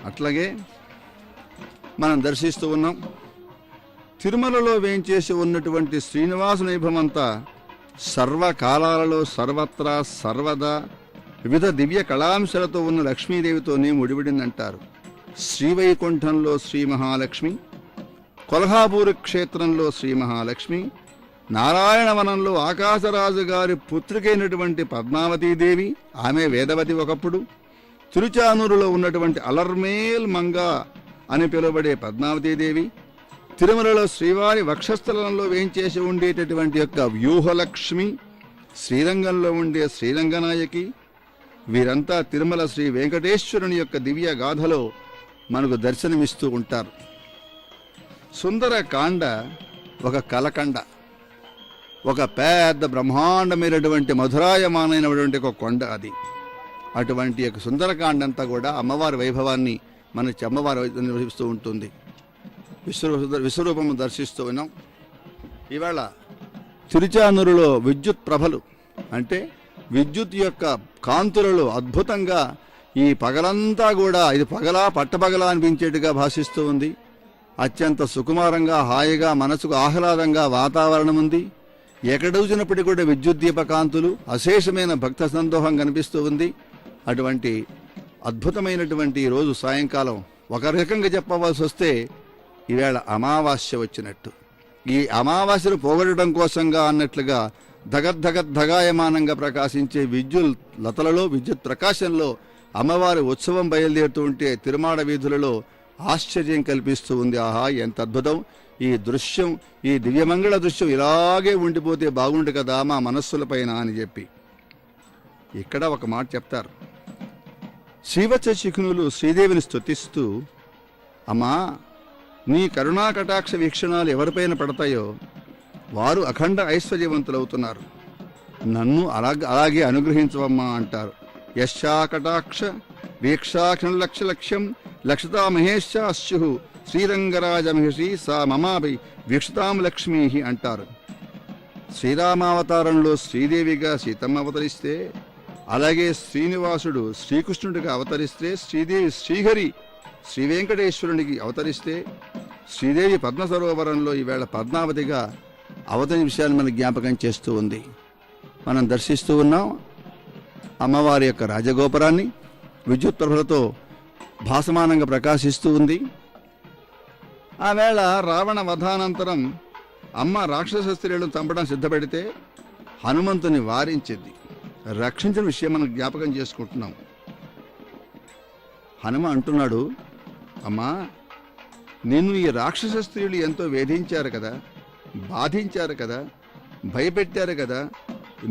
అట్లాగే మనం దర్శిస్తూ ఉన్నాం తిరుమలలో వేంచేసి ఉన్నటువంటి శ్రీనివాసు వైభవమంతా సర్వకాలాలలో సర్వత్రా సర్వదా వివిధ దివ్య కళాంశాలతో ఉన్న లక్ష్మీదేవితోనే ముడిపడిందంటారు. శ్రీవైకుంఠంలో శ్రీ మహాలక్ష్మి, కొల్హాపూర్ క్షేత్రంలో శ్రీ మహాలక్ష్మి, నారాయణవనంలో ఆకాశరాజు గారి పుత్రికైనటువంటి పద్మావతీదేవి, ఆమె వేదవతి ఒకప్పుడు, తిరుచానూరులో ఉన్నటువంటి అలర్మేల్ మంగ అని పిలువబడే పద్మావతీదేవి, తిరుమలలో శ్రీవారి వక్షస్థలంలో వేంచేసి ఉండేటటువంటి యొక్క వ్యూహలక్ష్మి, శ్రీరంగంలో ఉండే శ్రీరంగనాయకి, వీరంతా తిరుమల శ్రీ వెంకటేశ్వరుని యొక్క దివ్య గాథలో మనకు దర్శనమిస్తూ ఉంటారు. సుందరకాండ ఒక కలకండ, ఒక పెద్ద బ్రహ్మాండమైనటువంటి మధురాయమానమైనటువంటి ఒక కొండ అది. అటువంటి యొక్క సుందరకాండ అంతా కూడా అమ్మవారి వైభవాన్ని మనకి అమ్మవారి నిర్వహిస్తూ ఉంటుంది. విశ్వరూపము దర్శిస్తూ ఉన్నాం. ఇవాళ తిరుచానూరులో విద్యుత్ ప్రభలు అంటే విద్యుత్ యొక్క కాంతులలో అద్భుతంగా ఈ పగలంతా కూడా ఇది పగలా పట్టపగలా అనిపించేట్టుగా భాషిస్తూ ఉంది. అత్యంత సుకుమారంగా హాయిగా మనసుకు ఆహ్లాదంగా వాతావరణం ఉంది. ఎక్కడ చూసినప్పటికీ కూడా విద్యుత్ దీపకాంతులు, అశేషమైన భక్త సందోహం కనిపిస్తూ ఉంది. అటువంటి అద్భుతమైనటువంటి ఈరోజు సాయంకాలం ఒక రకంగా చెప్పవలసి వస్తే ఈవేళ అమావాస్య వచ్చినట్టు, ఈ అమావాస్యను పోగొట్టడం కోసంగా అన్నట్లుగా ధగాయమానంగా ప్రకాశించే విద్యుత్ లతలలో విద్యుత్ ప్రకాశంలో అమ్మవారి ఉత్సవం బయలుదేరుతూ ఉంటే తిరుమాడ వీధులలో ఆశ్చర్యం కల్పిస్తూ ఉంది. ఆహా ఎంత అద్భుతం ఈ దృశ్యం, ఈ దివ్యమంగళ దృశ్యం ఇలాగే ఉండిపోతే బాగుండు కదా మా మనస్సులపైన అని చెప్పి ఇక్కడ ఒక మాట చెప్తారు. శ్రీవత్స శిఖునులు శ్రీదేవిని స్తుతిస్తూ, అమ్మా నీ కరుణా కటాక్ష వీక్షణాలు ఎవరిపైన పడతాయో వారు అఖండ ఐశ్వర్యవంతులవుతున్నారు, నన్ను అలాగే అనుగ్రహించవమ్మా అంటారు. యశా కటాక్ష వీక్షాక్షణ లక్ష్యం లక్షతా మహేశాస్యు శ్రీరంగరాజ మహిషి సా మమాపై వీక్షతాం లక్ష్మీ అంటారు. శ్రీరామావతారంలో శ్రీదేవిగా సీతమ్మ అవతరిస్తే, అలాగే శ్రీనివాసుడు శ్రీకృష్ణుడిగా అవతరిస్తే, శ్రీదేవి శ్రీహరి శ్రీ వెంకటేశ్వరునికి అవతరిస్తే, శ్రీదేవి పద్మ సరోవరంలో ఈవేళ పద్మావతిగా అవతరి విషయాన్ని మన జ్ఞాపకం చేస్తూ ఉంది. మనం దర్శిస్తూ ఉన్నాం అమ్మవారి యొక్క రాజగోపురాన్ని. విద్యుత్ ప్రభలతో భాసమానంగా ప్రకాశిస్తూ ఉంది. ఆ వేళ రావణ వధానంతరం అమ్మ రాక్షస స్త్రీలను చంపడం సిద్ధపడితే హనుమంతుని వారించింది, రక్షించిన విషయం మనం జ్ఞాపకం చేసుకుంటున్నాం. హనుమ అంటున్నాడు, అమ్మా నిన్ను ఈ రాక్షస స్త్రీలు ఎంతో వేధించారు కదా, బాధించారు కదా, భయపెట్టారు కదా,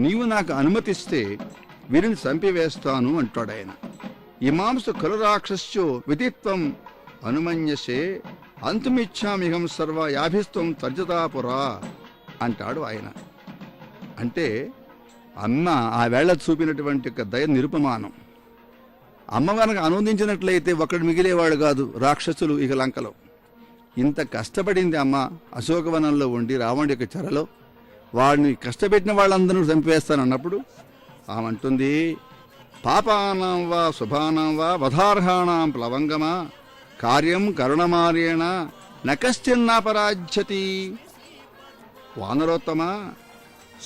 నీవు నాకు అనుమతిస్తే వీరిని చంపివేస్తాను అంటాడు ఆయన. ఇమాంసు ఖలు రాక్షస్యో విదిత్వం అనుమన్యసే అంతుమిచ్చామిహం సర్వ యాభిస్త్వం తర్జతాపురా అంటాడు ఆయన. అంటే అమ్మ ఆ వేళ చూపినటువంటి ఒక దయ నిరుపమానం. అమ్మ కనుక ఆనందించినట్లయితే ఒక్కడు మిగిలేవాడు కాదు రాక్షసులు ఇక లంకలో. ఇంత కష్టపడింది అమ్మ అశోకవనంలో ఉండి రావణుడి యొక్క చెరలో. వాడిని కష్టపెట్టిన వాళ్ళందరూ చంపివేస్తానన్నప్పుడు ఆమె అంటుంది, పాపానాం వా శుభానాం వా వధార్హాణాం ప్లవంగమా కార్యం కరుణమార్యేణ నకశ్చిన్నాపరాజ్యతి. వానరోత్తమ,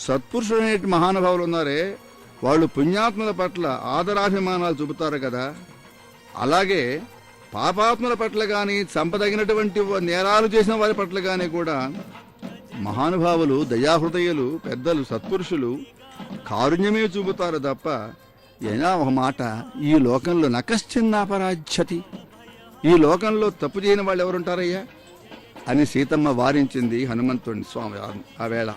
సత్పురుషులనేటి మహానుభావులు ఉన్నారే, వాళ్ళు పుణ్యాత్ముల పట్ల ఆదరాభిమానాలు చూపుతారు కదా, అలాగే పాపాత్ముల పట్ల కానీ చంపదగినటువంటి నేరాలు చేసిన వారి పట్ల కానీ కూడా మహానుభావులు, దయాహృదయులు, పెద్దలు, సత్పురుషులు కారుణ్యమే చూపుతారు తప్ప అయినా ఒక మాట, ఈ లోకంలో నకశ్చిన్నాపరాజ్యతి, ఈ లోకంలో తప్పు చేయని వాళ్ళు ఎవరుంటారయ్యా అని సీతమ్మ వారించింది హనుమంతుని స్వామి ఆ వేళ.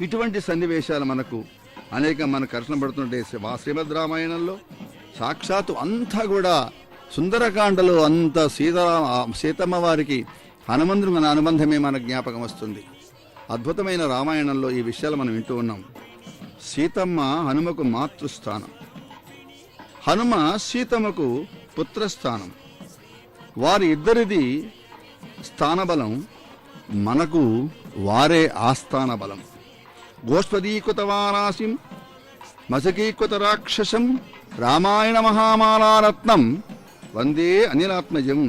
ఇటువంటి సన్నివేశాలు మనకు మనకు కర్షణపడుతుంటే శ్రీమద్ రామాయణంలో సాక్షాత్తు అంతా కూడా సుందరకాండలో అంత సీతమ్మ వారికి హనుమంతుడు మన అనుబంధమే మన జ్ఞాపకం వస్తుంది. అద్భుతమైన రామాయణంలో ఈ విషయాలు మనం వింటూ ఉన్నాం. సీతమ్మ హనుమకు మాతృస్థానం, హనుమ సీతమ్మకు పుత్రస్థానం. వారి ఇద్దరిది స్థానబలం, మనకు వారే ఆస్థాన బలం. గోష్పదీకృత వారాసిం మసకీకృత రాక్షసం రామాయణ మహామాలారత్నం వందే అనిలాత్మజం.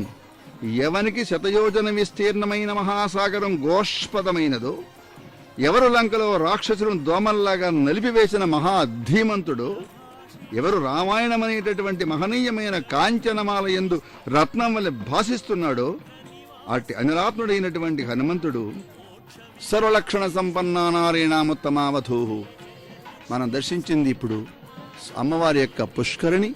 ఎవనికి శతయోజన విస్తీర్ణమైన మహాసాగరం గోష్పదమైనదో, ఎవరు లంకలో రాక్షసులను దోమల్లాగా నలిపివేసిన మహాధీమంతుడో, ఎవరు రామాయణం అనేటటువంటి మహనీయమైన కాంచనమాల యందు రత్నం వల్ల భాసిస్తున్నాడో, అట్టి అనిలాత్ముడైనటువంటి హనుమంతుడు సర్వలక్షణ సంపన్నా నారేణాముత్తమావధూ. మనం దర్శించింది ఇప్పుడు అమ్మవారి యొక్క పుష్కరిణి.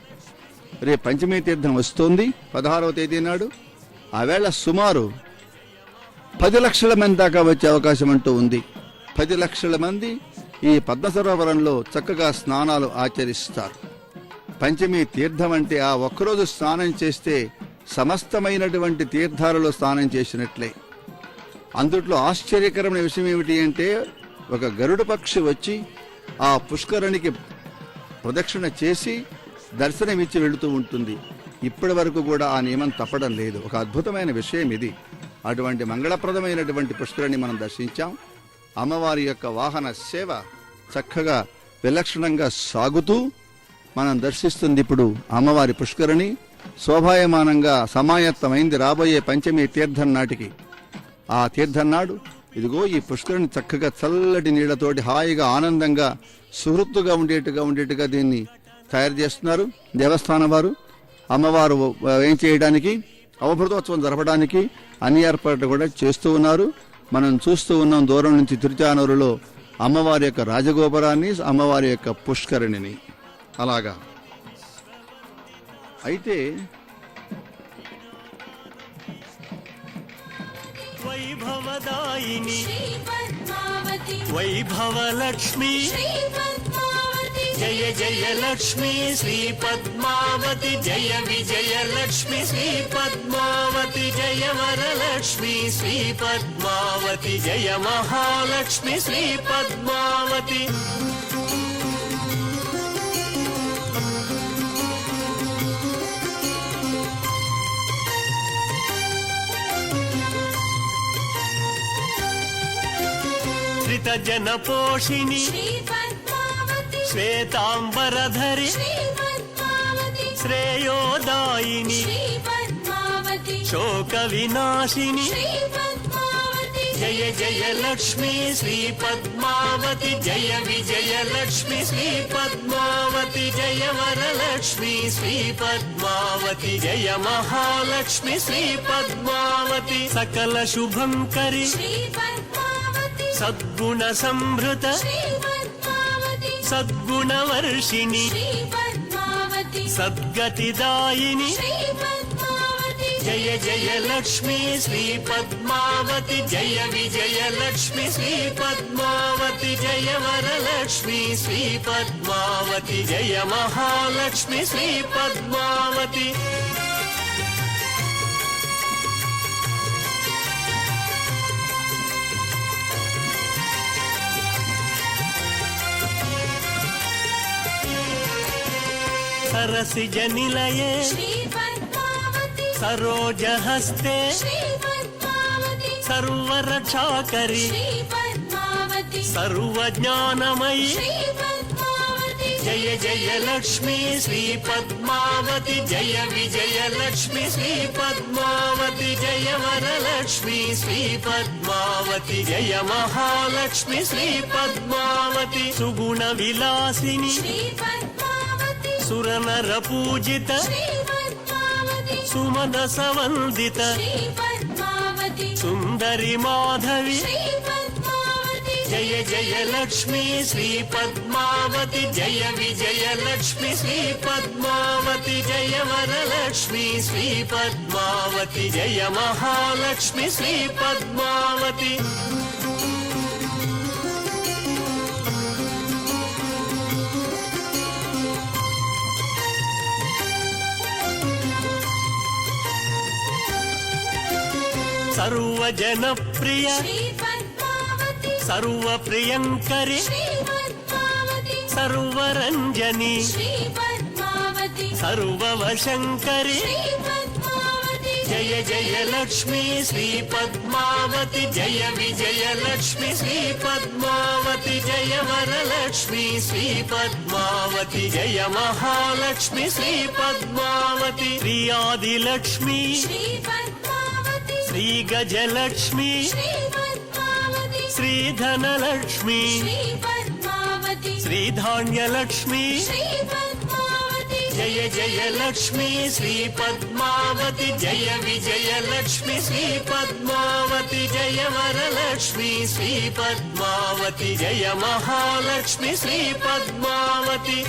రేపు పంచమీ తీర్థం వస్తోంది 16వ తేదీ నాడు. ఆవేళ సుమారు 10 లక్షల మంది దాకా వచ్చే అవకాశం అంటూ ఉంది. 10 లక్షల మంది ఈ పద్మ సరోవరంలో చక్కగా స్నానాలు ఆచరిస్తారు. పంచమీ తీర్థం అంటే ఆ ఒక్కరోజు స్నానం చేస్తే సమస్తమైనటువంటి తీర్థాలలో స్నానం చేసినట్లే. అందుట్లో ఆశ్చర్యకరమైన విషయం ఏమిటి అంటే, ఒక గరుడ పక్షి వచ్చి ఆ పుష్కరునికి ప్రదక్షిణ చేసి దర్శనమిచ్చి వెళుతూ ఉంటుంది. ఇప్పటి వరకు కూడా ఆ నియమం తప్పడం లేదు. ఒక అద్భుతమైన విషయం ఇది. అటువంటి మంగళప్రదమైనటువంటి పుష్కరిణి మనం దర్శించాం. అమ్మవారి యొక్క వాహన సేవ చక్కగా విలక్షణంగా సాగుతూ మనం దర్శిస్తుంది ఇప్పుడు అమ్మవారి పుష్కరిణి. శోభాయమానంగా సమాయత్తమైంది రాబోయే పంచమీ తీర్థం నాటికి. ఆ తీర్థం నాడు ఇదిగో ఈ పుష్కరిణి చక్కగా చల్లటి నీళ్లతోటి హాయిగా ఆనందంగా సుహృత్తుగా ఉండేట్టుగా దీన్ని తయారు చేస్తున్నారు దేవస్థానం వారు. అమ్మవారు ఏం చేయడానికి, అవభృతోత్సవం జరపడానికి అన్ని ఏర్పాట్లు కూడా చేస్తూ ఉన్నారు. మనం చూస్తూ ఉన్నాం దూరం నుంచి తిరుచానూరులో అమ్మవారి యొక్క రాజగోపురాన్ని, అమ్మవారి యొక్క పుష్కరిణిని. అలాగా అయితే వైభవదాయిని వైభవలక్ష్మి జయ జయ లక్ష్మి శ్రీ పద్మావతి జయ విజయలక్ష్మి శ్రీ పద్మావతి జయ వరలక్ష్మి శ్రీ పద్మావతి జయ మహాలక్ష్మి శ్రీ పద్మావతి. పోషిత జన పోషిణి శ్రీ పద్మావతి శ్వేతాంబరధరి శ్రీ పద్మావతి శ్రేయోదాయిని శ్రీ పద్మావతి శోక వినాశిని శ్రీ పద్మావతి జయ జయ లక్ష్మీ శ్రీ పద్మావతి జయ విజయ లక్ష్మి శ్రీ పద్మావతి జయ వరలక్ష్మి శ్రీ పద్మావతి జయ మహాలక్ష్మి శ్రీ పద్మావతి సకల శుభంకరి శ్రీ పద్మావతి సద్గుణ సంభృత శ్రీ పద్మావతి సద్గుణవర్షిణి శ్రీ పద్మావతి సద్గతిదాయిని శ్రీ పద్మావతి జయ జయ లక్ష్మీ శ్రీ పద్మావతి జయ విజయ లక్ష్మి శ్రీ పద్మావతి జయ వరలక్ష్మి శ్రీ పద్మావతి జయ మహాలక్ష్మి శ్రీ పద్మావతి సరసిజ నిలయే శ్రీ పద్మావతి సరోజహస్తే శ్రీ పద్మావతి సర్వరక్షాకరి శ్రీ పద్మావతి సర్వజ్ఞానమయి శ్రీ పద్మావతి జయ జయ లక్ష్మీ శ్రీ పద్మావతి జయ విజయ లక్ష్మి శ్రీ పద్మావతి జయ వరలక్ష్మి శ్రీ పద్మావతి జయ మహాలక్ష్మి శ్రీ పద్మావతి సుగుణ విలాసిని శ్రీ పద్మావతి సురనర పూజిత శ్రీ పద్మావతి సుమనస వందిత శ్రీ పద్మావతి సుందరి మాధవి శ్రీ పద్మావతి జయ జయ లక్ష్మీ శ్రీ పద్మావతి జయ విజయ లక్ష్మి శ్రీ పద్మావతి జయ వరలక్ష్మి శ్రీ పద్మావతి జయ మహాలక్ష్మి శ్రీ పద్మావతి సర్వజనప్రియ శ్రీ పద్మావతి సర్వప్రియంకరి శ్రీ పద్మావతి సర్వరంజని శ్రీ పద్మావతి సర్వవశంకరి శ్రీ పద్మావతి జయ జయ లక్ష్మీ శ్రీ పద్మావతి జయ విజయ లక్ష్మి శ్రీ పద్మావతి జయ వరలక్ష్మి శ్రీ పద్మావతి జయ మహాలక్ష్మి శ్రీ పద్మావతి శ్రీ ఆదిలక్ష్మి శ్రీ పద్మావతి శ్రీ గజలక్ష్మి శ్రీ పద్మావతి శ్రీ ధనలక్ష్మి శ్రీ పద్మావతి శ్రీ ధాన్యలక్ష్మి శ్రీ పద్మావతి జయ జయ లక్ష్మీ శ్రీ పద్మావతి జయ విజయ లక్ష్మి శ్రీ పద్మావతి జయ వరలక్ష్మి శ్రీ పద్మావతి జయ మహాలక్ష్మి శ్రీ పద్మావతి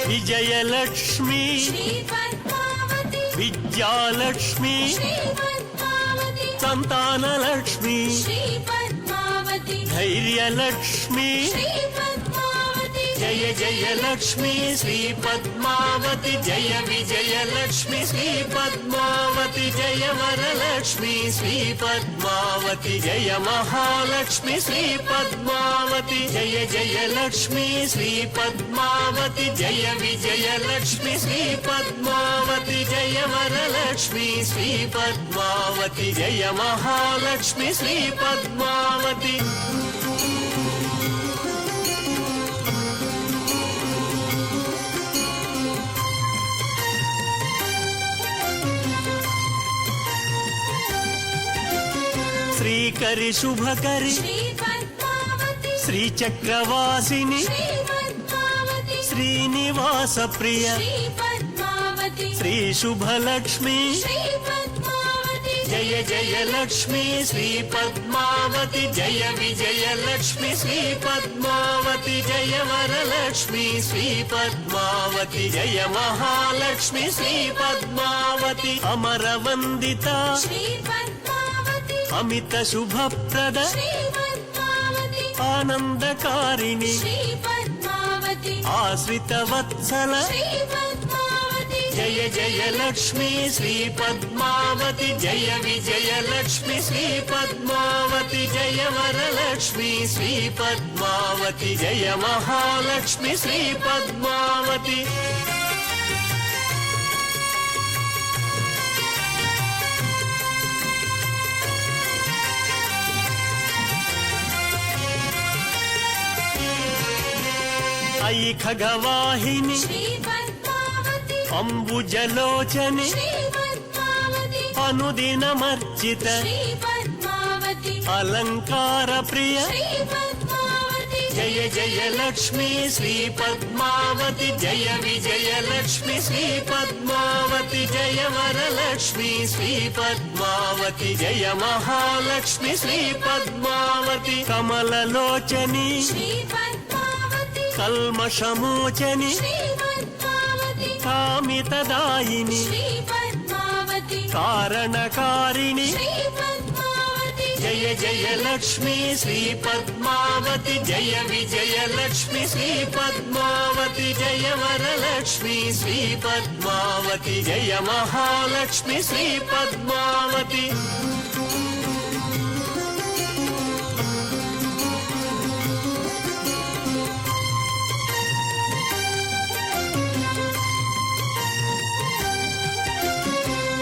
విజయలక్ష్మి శ్రీ పద్మావతి విద్యాలక్ష్మి శ్రీ పద్మావతి సంతానలక్ష్మి శ్రీ పద్మావతి ధైర్యలక్ష్మి శ్రీ పద్మావతి జయ జయ లక్ష్మి శ్రీ పద్మావతి జయ విజయ లక్ష్మి శ్రీ పద్మావతి జయ వరలక్ష్మి శ్రీ పద్మావతి జయ మహాలక్ష్మి శ్రీ పద్మావతి జయ జయ లక్ష్మి శ్రీ పద్మావతి జయ విజయ లక్ష్మి శ్రీ పద్మావతి జయ వరలక్ష్మి శ్రీ పద్మావతి జయ మహాలక్ష్మి శ్రీ పద్మావతి శ్రీకరి శుభకరి శ్రీ పద్మావతి శ్రీచక్రవాసిని శ్రీ పద్మావతి శ్రీనివాస ప్రియ శ్రీ పద్మావతి శ్రీ శుభలక్ష్మి శ్రీ పద్మావతి జయ జయ లక్ష్మి శ్రీ పద్మావతి జయ విజయ లక్ష్మి శ్రీ పద్మావతి జయ వరలక్ష్మి శ్రీ పద్మావతి జయ మహాలక్ష్మి శ్రీ పద్మావతి అమరవందిత శ్రీ పద్మావతి అమిత శుభప్రద శ్రీ పద్మావతి ఆనందకారిణి శ్రీ పద్మావతి ఆశ్రిత వత్సల శ్రీ పద్మావతి జయ జయ లక్ష్మీ శ్రీ పద్మావతి జయ విజయ లక్ష్మి శ్రీ పద్మావతి జయ వరలక్ష్మి శ్రీ పద్మావతి జయ మహాలక్ష్మి శ్రీ పద్మావతి ఐ ఖగవాహిని శ్రీ పద్మావతి అంబుజలోచని శ్రీ పద్మావతి అనుదినమర్చిత శ్రీ పద్మావతి అలంకార ప్రియ శ్రీ పద్మావతి జయ జయ లక్ష్మీ శ్రీ పద్మావతి జయ విజయ లక్ష్మి శ్రీ పద్మావతి జయ వరలక్ష్మి శ్రీ పద్మావతి జయ మహాలక్ష్మి శ్రీ పద్మావతి కమలలోచని శ్రీ పద్మావతి కల్మషమోచని శ్రీ పద్మావతి కామితదాయిని శ్రీ పద్మావతి కారణకారిణి శ్రీ పద్మావతి జయ జయ లక్ష్మీ శ్రీ పద్మావతి జయ విజయ లక్ష్మి శ్రీ పద్మావతి జయ వరలక్ష్మి శ్రీ పద్మావతి జయ మహాలక్ష్మి శ్రీ పద్మావతి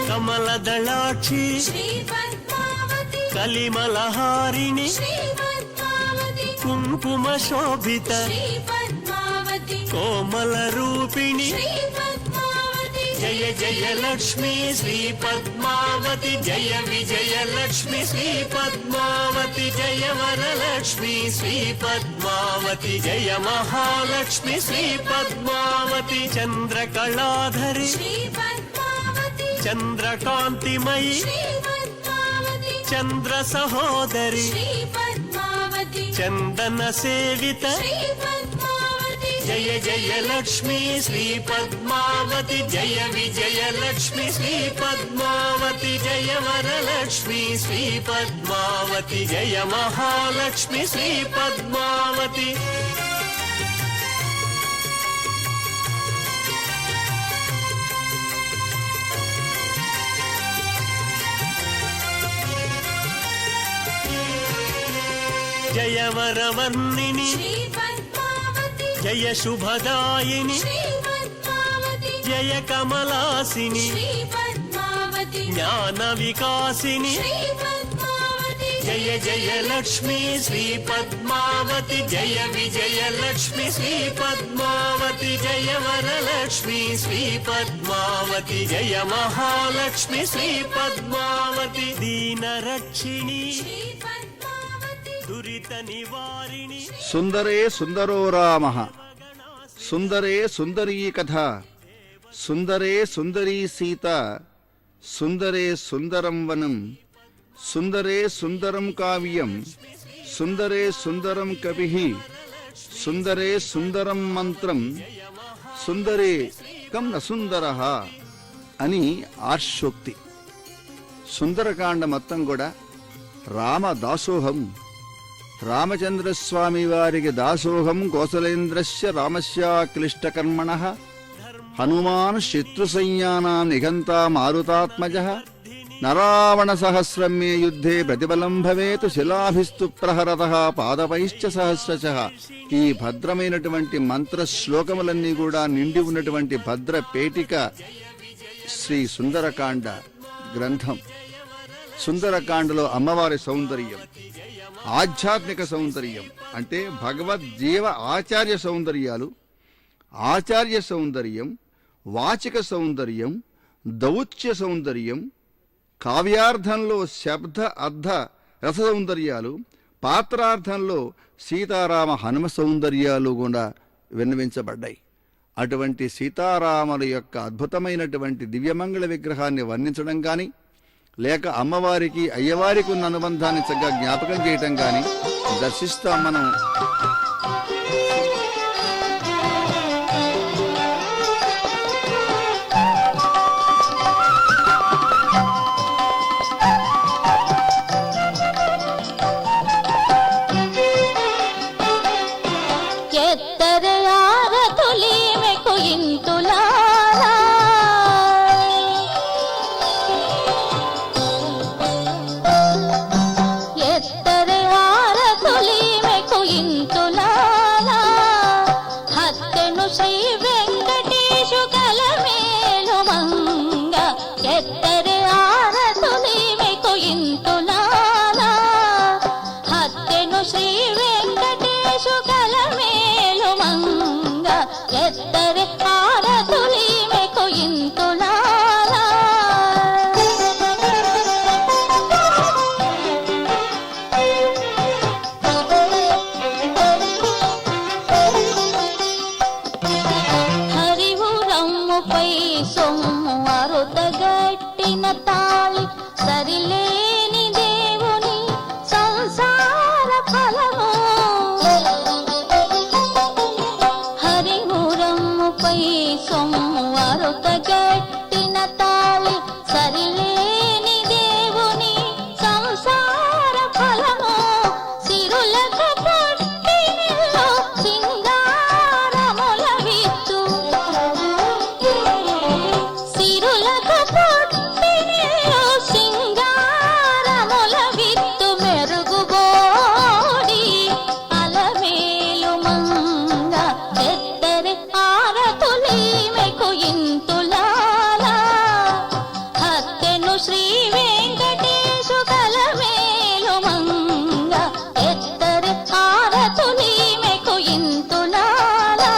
కమలదళాక్షి శ్రీ పద్మావతి కలిమలహారిణి శ్రీ పద్మావతి కుంకుమ శోభిత శ్రీ పద్మావతి కోమల రూపిణి శ్రీ పద్మావతి జయ జయ లక్ష్మీ శ్రీ పద్మావతి జయ విజయ లక్ష్మి శ్రీ పద్మావతి జయ వరలక్ష్మి శ్రీ పద్మావతి జయ మహాలక్ష్మి శ్రీ పద్మావతి చంద్రకళాధరి శ్రీ పద్మావతి చంద్రకాంతిమయి శ్రీ పద్మావతి చంద్ర సహోదరి శ్రీ పద్మావతి చందన సేవిత శ్రీ పద్మావతి జయ జయ లక్ష్మీ శ్రీ పద్మావతి జయ విజయ లక్ష్మి శ్రీ పద్మావతి జయ వరలక్ష్మి శ్రీ పద్మావతి జయ మహాలక్ష్మి శ్రీ పద్మావతి జయ వరవర్ణిని శ్రీ పద్మావతి జయ శుభదాయిని శ్రీ పద్మావతి జయ కమలాసిని శ్రీ పద్మావతి జ్ఞాన వికాసిని శ్రీ పద్మావతి జయ జయ లక్ష్మీ శ్రీ పద్మావతి జయ విజయ లక్ష్మి శ్రీ పద్మావతి జయ వరలక్ష్మి శ్రీ పద్మావతి జయ మహాలక్ష్మి శ్రీ పద్మావతి దీనరక్షిణి శ్రీ పద్మావతి దురిత నివారిణి సుందరే సుందరో రామ సుందరే సుందరీ కథ సుందరే సుందరీ సీత సుందరే సుందరం వనం సుందరే సుందరం కావ్యం సుందరే సుందరం కవి సుందరే సుందరం మంత్రం సుందరే కం న సుందర అని ఆర్షోక్తి. సుందరకాండ మొత్తం కూడా రామ దాసోహం, రామచంద్రస్వామి వారికి దాసోహం కోసలేంద్రస్య రామస్య క్లిష్టకర్మణ హనుమాన్ శత్రుసైన్యానాం నిఘంతా మారుతాత్మజ నరావణ సహస్రం మే యుద్ధే ప్రతిబలం భవేతు శిలాభిస్తు ప్రహరతః పాదపైశ్చ సహస్రశః. ఈ భద్రమైనటువంటి మంత్ర శ్లోకములన్నీ కూడా నిండి ఉన్నటువంటి భద్ర పేటిక శ్రీ సుందరకాండ గ్రంథం. సుందరకాండలో అమ్మవారి సౌందర్యం, ఆధ్యాత్మిక సౌందర్యం అంటే భగవద్జీవ ఆచార్య సౌందర్యాలు, ఆచార్య సౌందర్యం, వాచిక సౌందర్యం, దౌత్య సౌందర్యం, కావ్యార్థంలో శబ్ద అర్థ రస సౌందర్యాలు, పాత్రార్థంలో సీతారామ హనుమ సౌందర్యాలు కూడా విన్నవించబడ్డాయి. అటువంటి సీతారాముల యొక్క అద్భుతమైనటువంటి దివ్యమంగళ విగ్రహాన్ని వర్ణించడం కానీ, లేక అమ్మవారికి అయ్యవారికి ఉన్న అనుబంధాన్ని చక్కగా జ్ఞాపకం చేయటం కానీ దర్శిస్తాం మనం. ఎత్తరయార తొలిమెకు ఇంతులారా ఇంతులాలా హత్తెను శ్రీ వెంకటేశు కలమేలు మంగ ఎత్తరి ఆరతులిమెకు ఇంతులాలా హత్తెను శ్రీ వెంకటేశు కలమేలు మంగ ఎత్తరి ఆరతులిమెకు ఇంతులాలా హరివురమ్ముపై సొమ్ము అరుతగట్టిన తాళి సరిలేని దేవుని సంసార ఫలము హరివురమ్ముపై సొమ్ము అరుతగట్టిన తాళి సరిలేని దేవుని సంసార ఫలము సిరులకు పుట్టినిల్లు సింగారముల విత్తు సిరులకు పుట్టినిల్లు సింగారముల విత్తు మెరుగుబోడి అలమేలు మంగ ఎత్తరి ఆరతులిమెకు ఇంతులాలా హత్తెను శ్రీ వెంకటేశు కలమేలు మంగ ఎత్తరి ఆరతులిమెకు ఇంతులాలా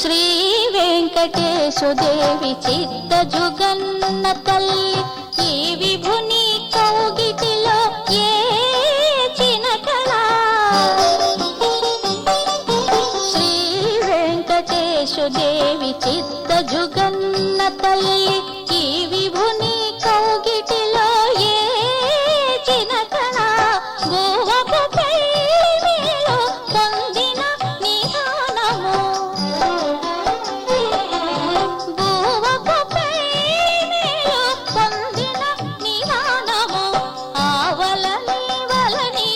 శ్రీ వెంకటేశు దేవి చిత్త జుగన్న తల్లి ఈ విభుని కౌగిటిలో ఏ చినకలా శ్రీ వెంకటేశు దేవి చిత్త జుగన్న తల్లి ఈ విభుని కౌగిటిలో ఏ చినకలా గోవపు పెళ్ళిలో పొందిన నిధానము గోవపు పెళ్ళిలో పొందిన నిధానము ఆవలని వలని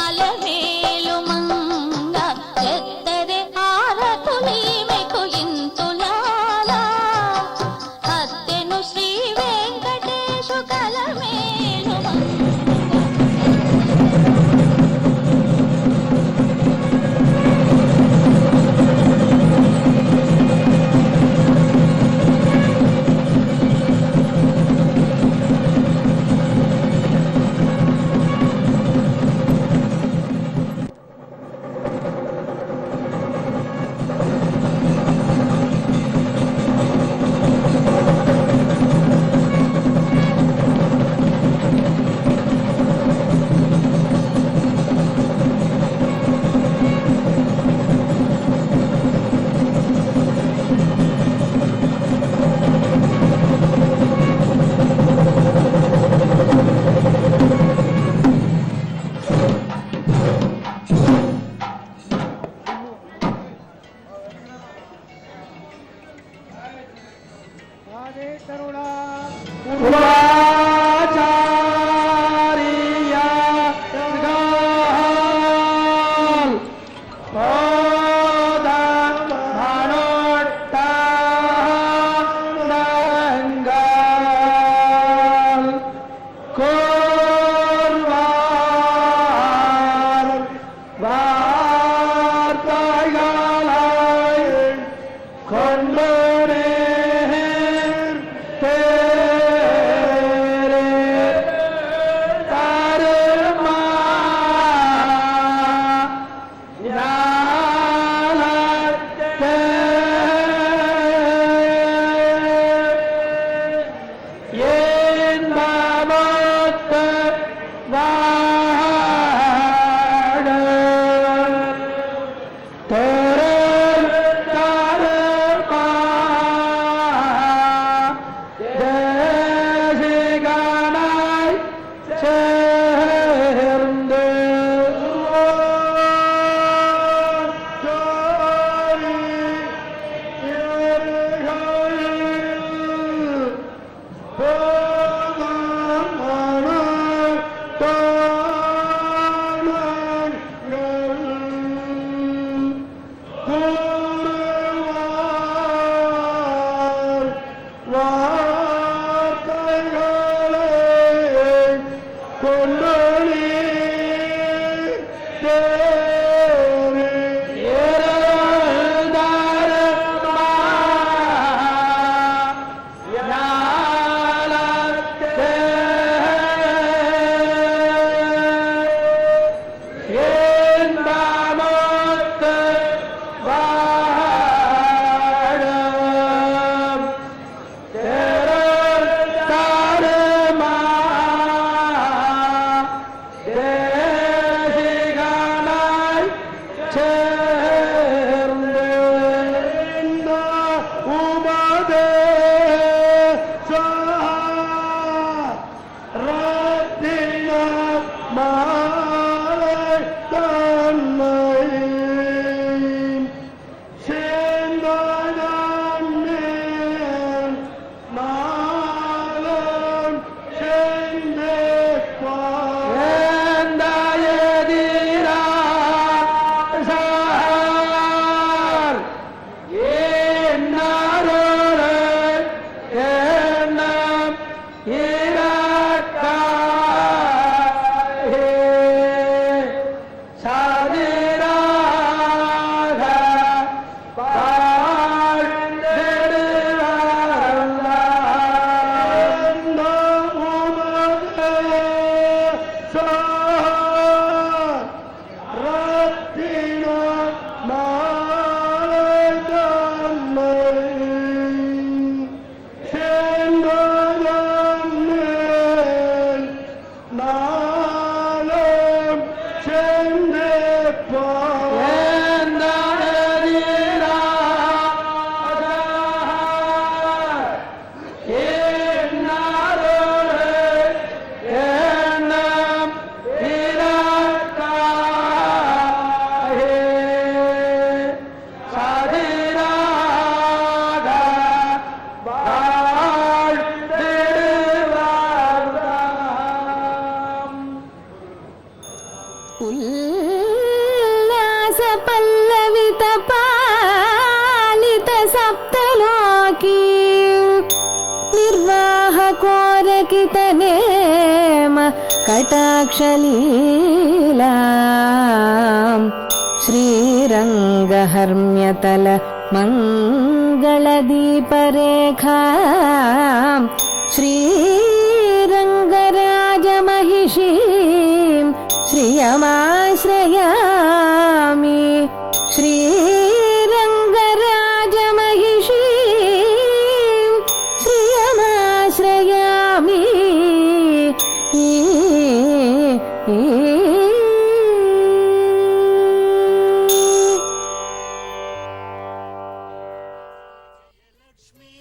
అలవేలు మంగ ఎత్తరి ఆరతులిమెకు ఇంతులాలా హత్తెను శ్రీ వెంకటేశు కలమేలు Yeah. ఉల్లాస పల్లవిత పాలిత సప్తలోకి నిర్వాహ కోరకిత నేమ కటాక్షలీలా శ్రీరంగహర్మ్యతల మంగళదీపరేఖా శ్రీరంగరాజమహిషీం శ్రియమాశ్రయామి శ్రీరంగరాజమహిషీం శ్రియమాశ్రయామి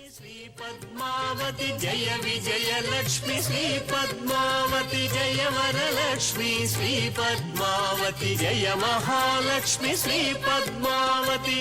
శ్రీ పద్మావతి జయ విజయ లక్ష్మి శ్రీ పద్మావతి జయ వరలక్ష్మి శ్రీ పద్మావతి జయ మహాలక్ష్మి శ్రీ పద్మావతి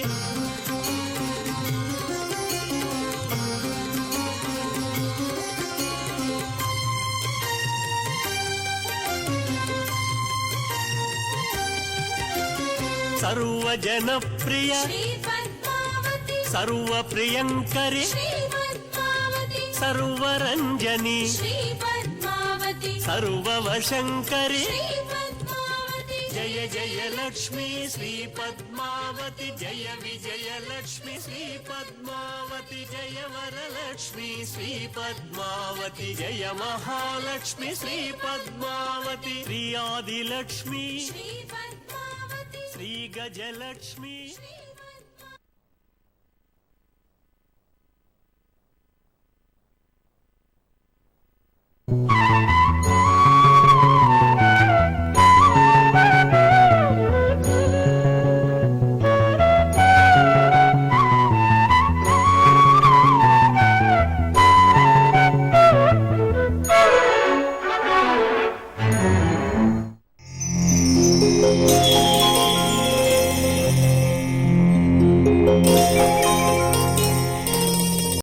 సర్వజనప్రియ శ్రీ పద్మావతి సర్వప్రియంకరి శ్రీ పద్మావతి సర్వరంజని శ్రీ పద్మావతి సర్వవశంకరి శ్రీ పద్మావతి జయ జయ లక్ష్మి శ్రీ పద్మావతి జయ విజయ లక్ష్మి శ్రీ పద్మావతి జయ వరలక్ష్మి శ్రీ పద్మావతి జయ మహాలక్ష్మి శ్రీ పద్మావతి శ్రీ ఆదిలక్ష్మి శ్రీ పద్మావతి శ్రీ గజలక్ష్మి శ్రీ